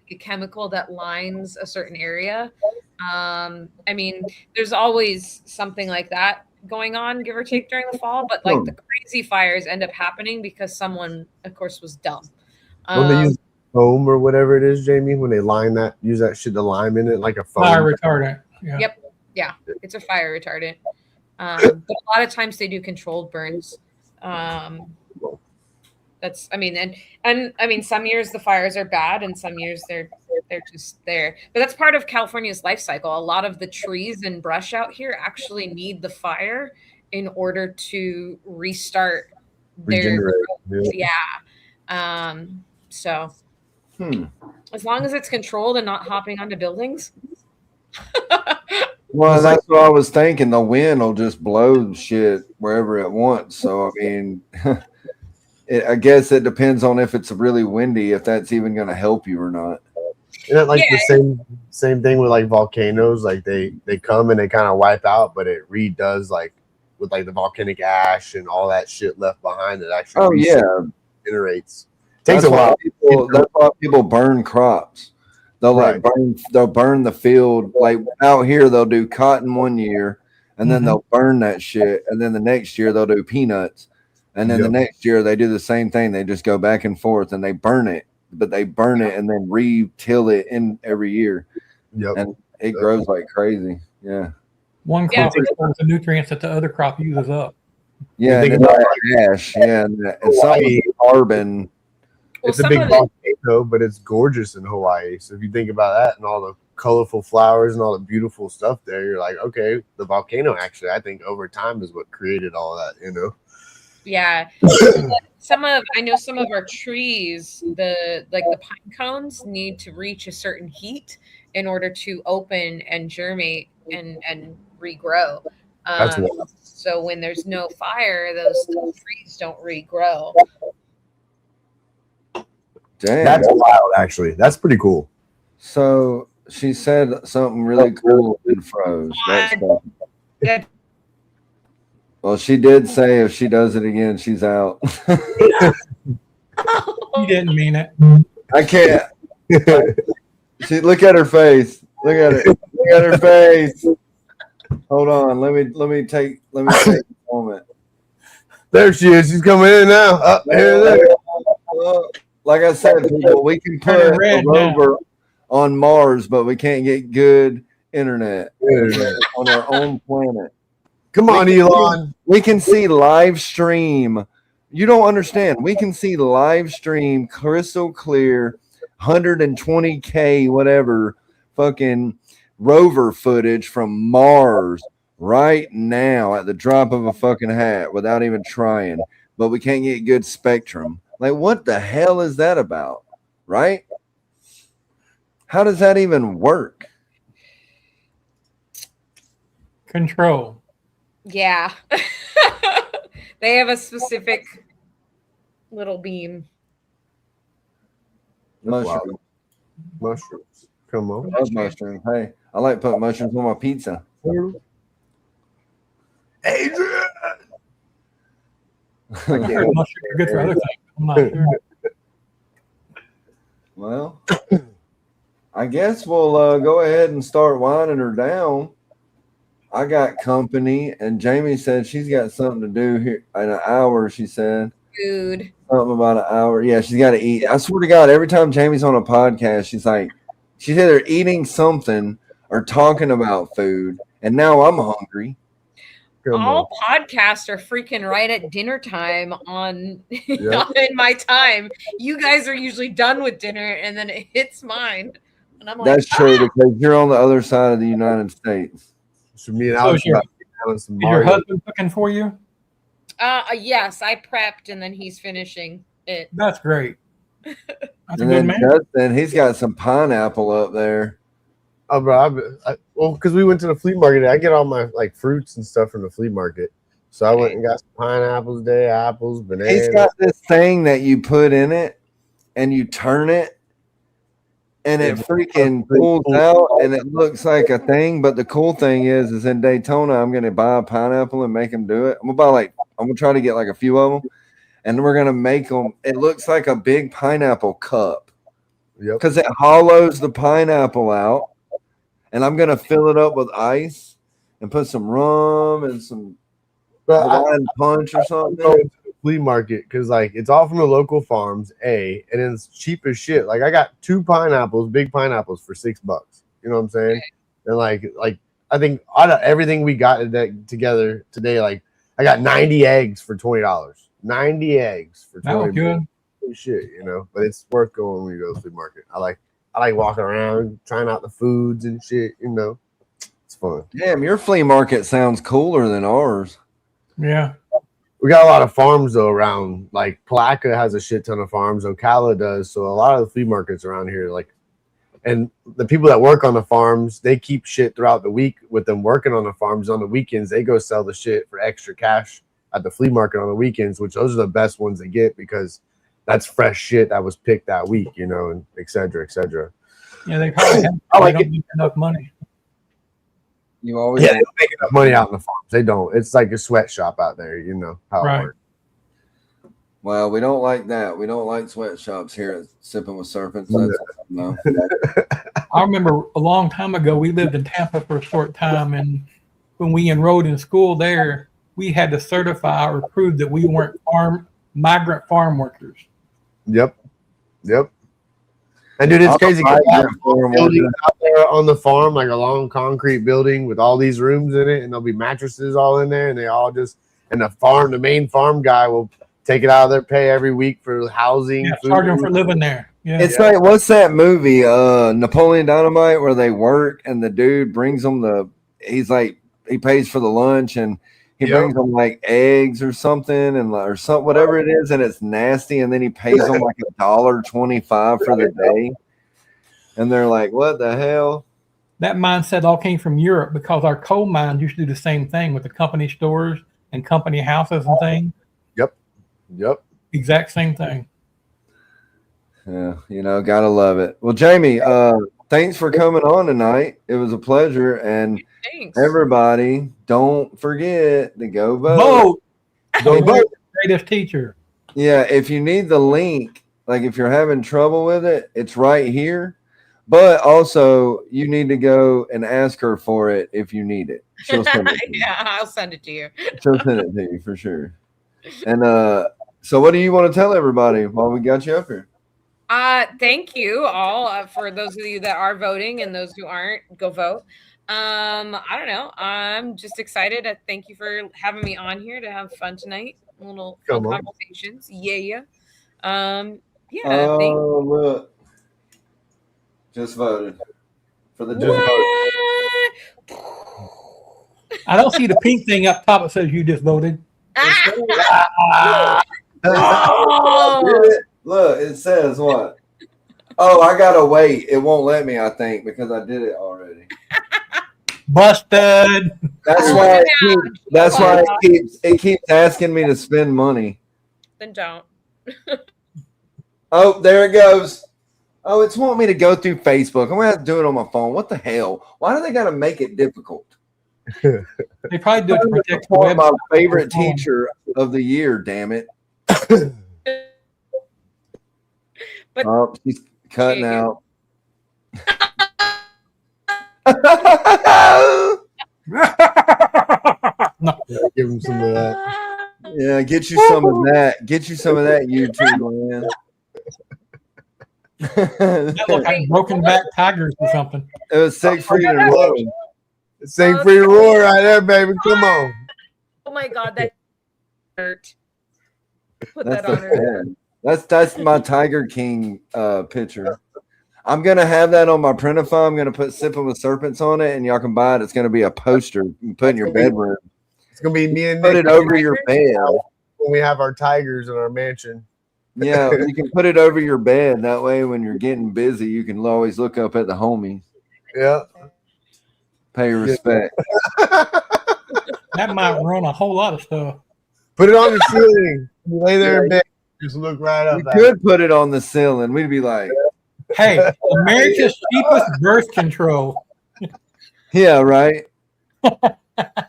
a chemical that lines a certain area. I mean, there's always something like that going on, give or take, during the fall. But like the crazy fires end up happening because someone, of course, was dumb. When they use foam or whatever it is, Jamie, when they use that shit to lime in it like a foam. Fire retardant. Yeah. Yep. Yeah, it's a fire retardant. But a lot of times they do controlled burns. That's, I mean, and I mean, some years the fires are bad, and some years they're just there. But that's part of California's life cycle. A lot of the trees and brush out here actually need the fire in order to restart their growth. Yeah. So as long as it's controlled and not hopping onto buildings. Well, that's what I was thinking. The wind will just blow shit wherever it wants. So I mean. I guess it depends on if it's really windy, if that's even going to help you or not. Isn't it like the same thing with like volcanoes? Like they come and they kind of wipe out, but it redoes like with like the volcanic ash and all that shit left behind. It actually regenerates. Takes a while. That's why people burn crops. They'll they'll burn the field. Like out here, they'll do cotton one year, and then they'll burn that shit, and then the next year they'll do peanuts. And then the next year they do the same thing. They just go back and forth and they burn it, but they burn it and then re-till it in every year. Yep. And it grows like crazy. Yeah. One Yeah. crop absorbs the nutrients that the other crop uses up. Yeah, think and about that ash. Yeah, and some carbon. Well, It's a some big of it, volcano, but it's gorgeous in Hawaii. So if you think about that and all the colorful flowers and all the beautiful stuff there, you're like, okay, the volcano actually, I think over time is what created all that, you know? yeah. I know some of our trees, the pine cones need to reach a certain heat in order to open and germinate and regrow. That's wild. So when there's no fire, those trees don't regrow. Damn. That's wild, actually. That's pretty cool. So she said something really cool and froze. That's cool. Yeah. Well, she did say if she does it again, she's out. You didn't mean it. I can't. See, look at her face. Look at it. Look at her face. Hold on. Let me take a moment. There she is. She's coming in now. Up there. Like I said, people, we can put a rover on Mars, but we can't get good internet on our own planet. Come on, Elon. We can see live stream. You don't understand. We can see live stream crystal clear, 120K, whatever, fucking rover footage from Mars right now at the drop of a fucking hat without even trying. But we can't get good spectrum. Like, what the hell is that about? Right? How does that even work? Control. Yeah. They have a specific little beam. Mushrooms. Mushrooms. Come on. I love mushrooms. Hey, I like putting mushrooms on my pizza. Adrian. I heard mushrooms are good for other things. I'm not sure. Well, I guess we'll go ahead and start winding her down. I got company, and Jamie said she's got something to do here in an hour, she said. Food. Something about an hour. Yeah, she's got to eat. I swear to God, every time Jamie's on a podcast, she's either eating something or talking about food, and now I'm hungry. All podcasts are freaking right at dinner time on in my time. You guys are usually done with dinner, and then it hits mine. And I'm like, that's true because you're on the other side of the United States. So me and Alex is your husband cooking for you? Yes, I prepped, and then he's finishing it. That's great. That's and then Justin, he's got some pineapple up there. Oh, bro, well, because we went to the flea market. I get all my fruits and stuff from the flea market. So I went and got some pineapples today, apples, bananas. He's got this thing that you put in it, and you turn it, and it freaking pulls out, and it looks like a thing. But the cool thing is in Daytona, I'm going to buy a pineapple and make him do it. I'm going to try to get like a few of them, and we're going to make them. It looks like a big pineapple cup because it hollows the pineapple out. And I'm going to fill it up with ice and put some rum and some Hawaiian punch or something. Go to the flea market because it's all from the local farms, and it's cheap as shit. I got 2 pineapples, big pineapples for $6. You know what I'm saying? And I think out of everything we got together today, I got 90 eggs for $20. 90 eggs for $20. That was good. Shit, but it's worth going when you go to the flea market. I like walking around, trying out the foods and shit, It's fun. Damn, your flea market sounds cooler than ours. Yeah. We got a lot of farms, though, around. Palaca has a shit ton of farms. Ocala does. So a lot of the flea markets around here, and the people that work on the farms, they keep shit throughout the week with them working on the farms. On the weekends, they go sell the shit for extra cash at the flea market on the weekends, which those are the best ones they get because that's fresh shit that was picked that week, and et cetera, et cetera. Yeah, they probably don't make enough money. You always they don't make enough money out in the farms. They don't. It's like a sweatshop out there, how it works. Well, we don't like that. We don't like sweatshops here at Sipping with Serpents. No. I remember a long time ago, we lived in Tampa for a short time, and when we enrolled in school there, we had to certify or prove that we weren't migrant farm workers. Yep. And dude, it's crazy. Buildings out there there on the farm, like a long concrete building with all these rooms in it, and there'll be mattresses all in there, and they all just and the main farm guy will take it out of their pay every week for housing. Yeah, charge them for living there. Yeah. It's like, what's that movie, Napoleon Dynamite, where they work and the dude brings them he pays for the lunch and he brings them like eggs or something or something, whatever it is, and it's nasty, and then he pays them like $1.25 for the day. And they're like, what the hell? That mindset all came from Europe because our coal mines used to do the same thing with the company stores and company houses and things. Yep. Exact same thing. Yeah, gotta love it. Well, Jamie, thanks for coming on tonight. It was a pleasure. And Thanks. everybody, don't forget to go vote. Go vote. Greatest teacher. Yeah, if you need the link, like if you're having trouble with it, it's right here. But also, you need to go and ask her for it if you need it. She'll send it to you. Yeah, I'll send it to you. She'll send it to you for sure. And so what do you want to tell everybody while we got you up here? Thank you all for those of you that are voting and those who aren't, go vote. I don't know. I'm just excited. Thank you for having me on here to have fun tonight. Little fun conversations. Yeah. Oh, look. Just voted for the just vote. I don't see the pink thing up top that says you just voted. Look, it says what? Oh, I gotta wait. It won't let me, I think, because I did it already. Busted. That's why it keeps asking me to spend money. Then don't. Oh, there it goes. Oh, it's wanting me to go through Facebook. I'm gonna have to do it on my phone. What the hell? Why do they gotta make it difficult? They probably do it to protect the my favorite teacher of the year, damn it. But she's cutting out. No. Give him some of that. Yeah, get you some of that. Get you some of that, YouTube man. That looked like broken back tigers or something. It was 6 free and rolling. It's 6 free to roar right there, baby. Come on. Oh my God, that hurt. Put That's that on her. That's my Tiger King picture. I'm gonna have that on my printify. I'm gonna put Sipping with Serpents on it, and y'all can buy it. It's gonna be a poster you can put in your bedroom. It's gonna be me and put Nick it over your bed when we have our tigers in our mansion. Yeah, you can put it over your bed. That way, when you're getting busy, you can always look up at the homies. Yeah. Pay respect. That might run a whole lot of stuff. Put it on the ceiling. You lay there in bed. Just look right up. We could put it on the ceiling. We'd be like, hey, America's cheapest birth control. Yeah, right.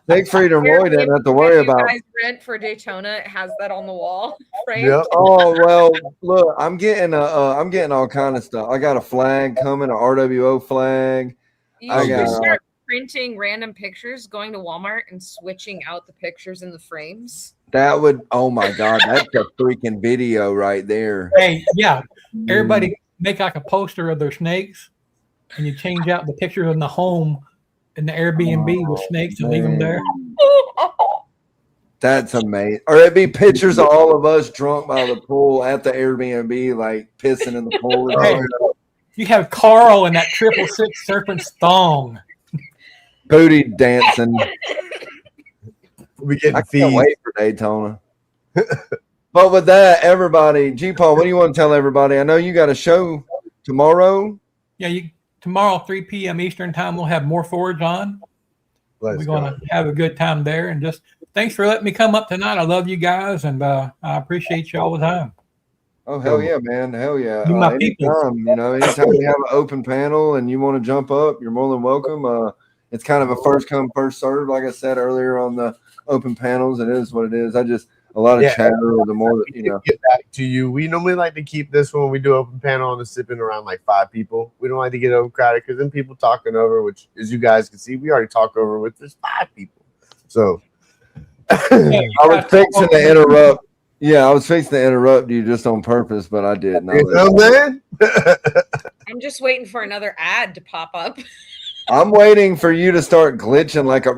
Take Freedom Roy doesn't have to worry about. Guys rent for Daytona. It has that on the wall. Right? Yep. Oh well, look, I'm getting all kind of stuff. I got a flag coming, an RWO flag. You should start printing random pictures, going to Walmart and switching out the pictures in the frames. That would, oh my God, that's a freaking video right there. Hey, yeah. Everybody make like a poster of their snakes, and you change out the pictures in the home in the Airbnb with snakes and leave them there. That's amazing. Or it'd be pictures of all of us drunk by the pool at the Airbnb, like pissing in the pool. Hey, you have Carl in that 666 Serpents thong. Booty dancing. We get I can't wait for Daytona. But with that, everybody, G-Paul, what do you want to tell everybody? I know you got a show tomorrow. Yeah, tomorrow, 3 p.m. Eastern time, we'll have more forage on. We're going to have a good time there. And just thanks for letting me come up tonight. I love you guys, and I appreciate you all the time. Oh, hell yeah, man. Hell yeah. You my anytime, anytime we have an open panel and you want to jump up, you're more than welcome. It's kind of a first come, first serve. Like I said earlier on the open panels, it is what it is. A lot of chatter, the more that, Get back to you. We normally like to keep this when we do open panel on the sipping around like 5 people. We don't like to get overcrowded because then people talking over, which as you guys can see, we already talk over with just 5 people. So I was fixing to interrupt. Yeah, I was fixing to interrupt you just on purpose, but I didn't. You know, man. I'm just waiting for another ad to pop up. I'm waiting for you to start glitching like a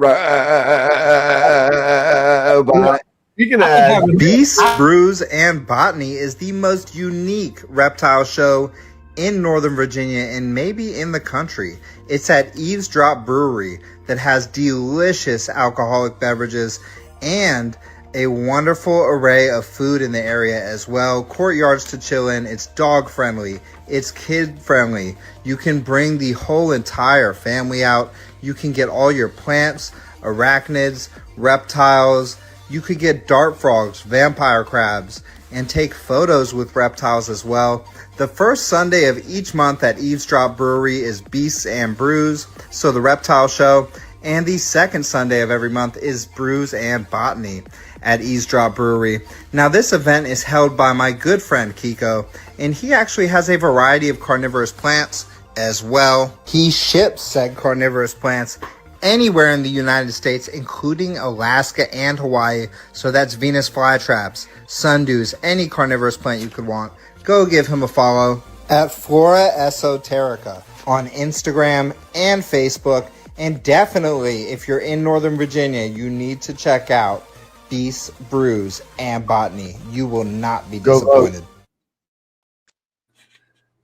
robot. You can add Beasts, Brews, and Botany is the most unique reptile show in Northern Virginia and maybe in the country. It's at Eavesdrop Brewery that has delicious alcoholic beverages and a wonderful array of food in the area as well. Courtyards to chill in. It's dog friendly. It's kid friendly. You can bring the whole entire family out. You can get all your plants, arachnids, reptiles. You could get dart frogs, vampire crabs, and take photos with reptiles as well. The first Sunday of each month at Eavesdrop Brewery is Beasts and Brews, so the reptile show. And the second Sunday of every month is Brews and Botany at Eavesdrop Brewery. Now, this event is held by my good friend Kiko, and he actually has a variety of carnivorous plants as well. He ships said carnivorous plants anywhere in the United States, including Alaska and Hawaii. So that's Venus flytraps, sundews, any carnivorous plant you could want. Go give him a follow at Flora Esoterica on Instagram and Facebook. And definitely, if you're in Northern Virginia, you need to check out Beasts, Brews, and Botany. You will not be disappointed.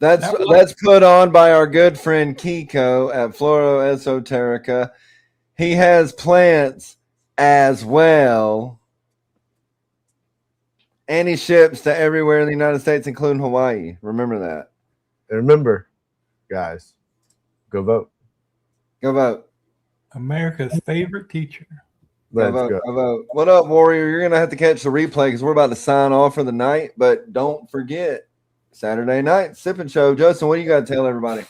That's put on by our good friend Kiko at Flora Esoterica. He has plants as well. And he ships to everywhere in the United States, including Hawaii. Remember that. And remember, guys, go vote. Go vote. America's favorite teacher. Go vote. What up, Warrior? You're going to have to catch the replay because we're about to sign off for the night. But don't forget, Saturday night, Sipping Show. Justin, what do you got to tell everybody?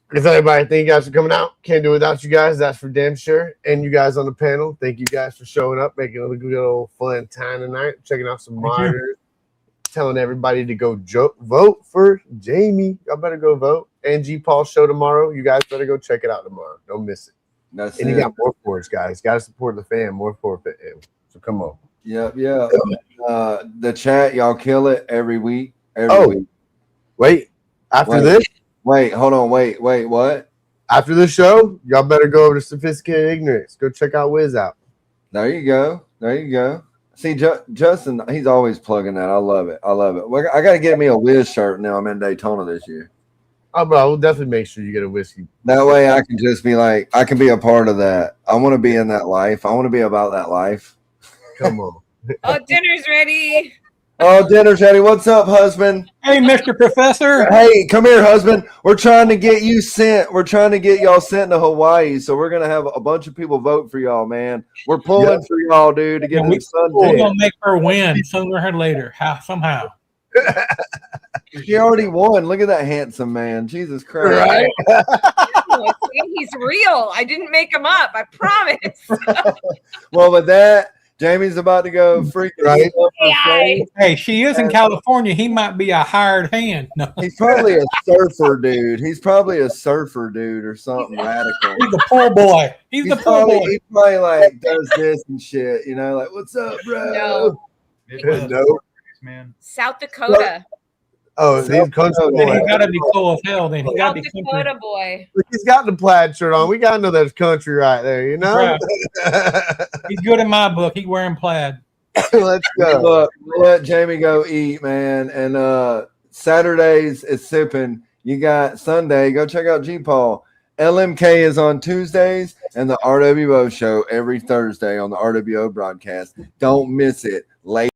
Because everybody, thank you guys for coming out. Can't do it without you guys. That's for damn sure. And you guys on the panel, thank you guys for showing up, making a good old fun time tonight, checking out some monitors, telling everybody to go vote for Jamie. Y'all better go vote. And G Paul's show tomorrow. You guys better go check it out tomorrow. Don't miss it. That's and it. You got more for us, guys. Got to support the fan. More for him. So come on. Yep. The chat, y'all kill it every week. Every week. Wait. After this? Wait, hold on. Wait, what? After the show, y'all better go over to Sophisticated Ignorance. Go check out Wiz out. There you go. See, Justin, he's always plugging that. I love it. I got to get me a Wiz shirt now. I'm in Daytona this year. Oh, bro, we'll definitely make sure you get a whiskey. That way I can just be like, I can be a part of that. I want to be in that life. I want to be about that life. Come on. Oh, dinner's ready. Oh, dinner's ready. What's up, husband? Hey, Mr. Professor. Hey, come here, husband. We're trying to get you sent. We're trying to get y'all sent to Hawaii. So we're going to have a bunch of people vote for y'all, man. We're pulling for y'all, dude, to get in the sun. We're going to make her win sooner or later, somehow. She already won. Look at that handsome man. Jesus Christ. Right? He's real. I didn't make him up. I promise. Well, with that, Jamie's about to go freaking right. Hey, she is in California. He might be a hired hand. No. He's probably a surfer dude. Or something radical. He's a poor boy. He's the poor boy. He probably like does this and shit, like, what's up, bro? No. Man. South Dakota. Oh, he's country boy. He gotta be cool as hell. Then he gotta be Dakota boy. Look, he's got the plaid shirt on. We gotta know that's country right there. Right. He's good in my book. He's wearing plaid. Let's go. Look, we'll let Jamie go eat, man. And Saturdays is sipping. You got Sunday. Go check out G Paul. LMK is on Tuesdays and the RWO show every Thursday on the RWO broadcast. Don't miss it. Late.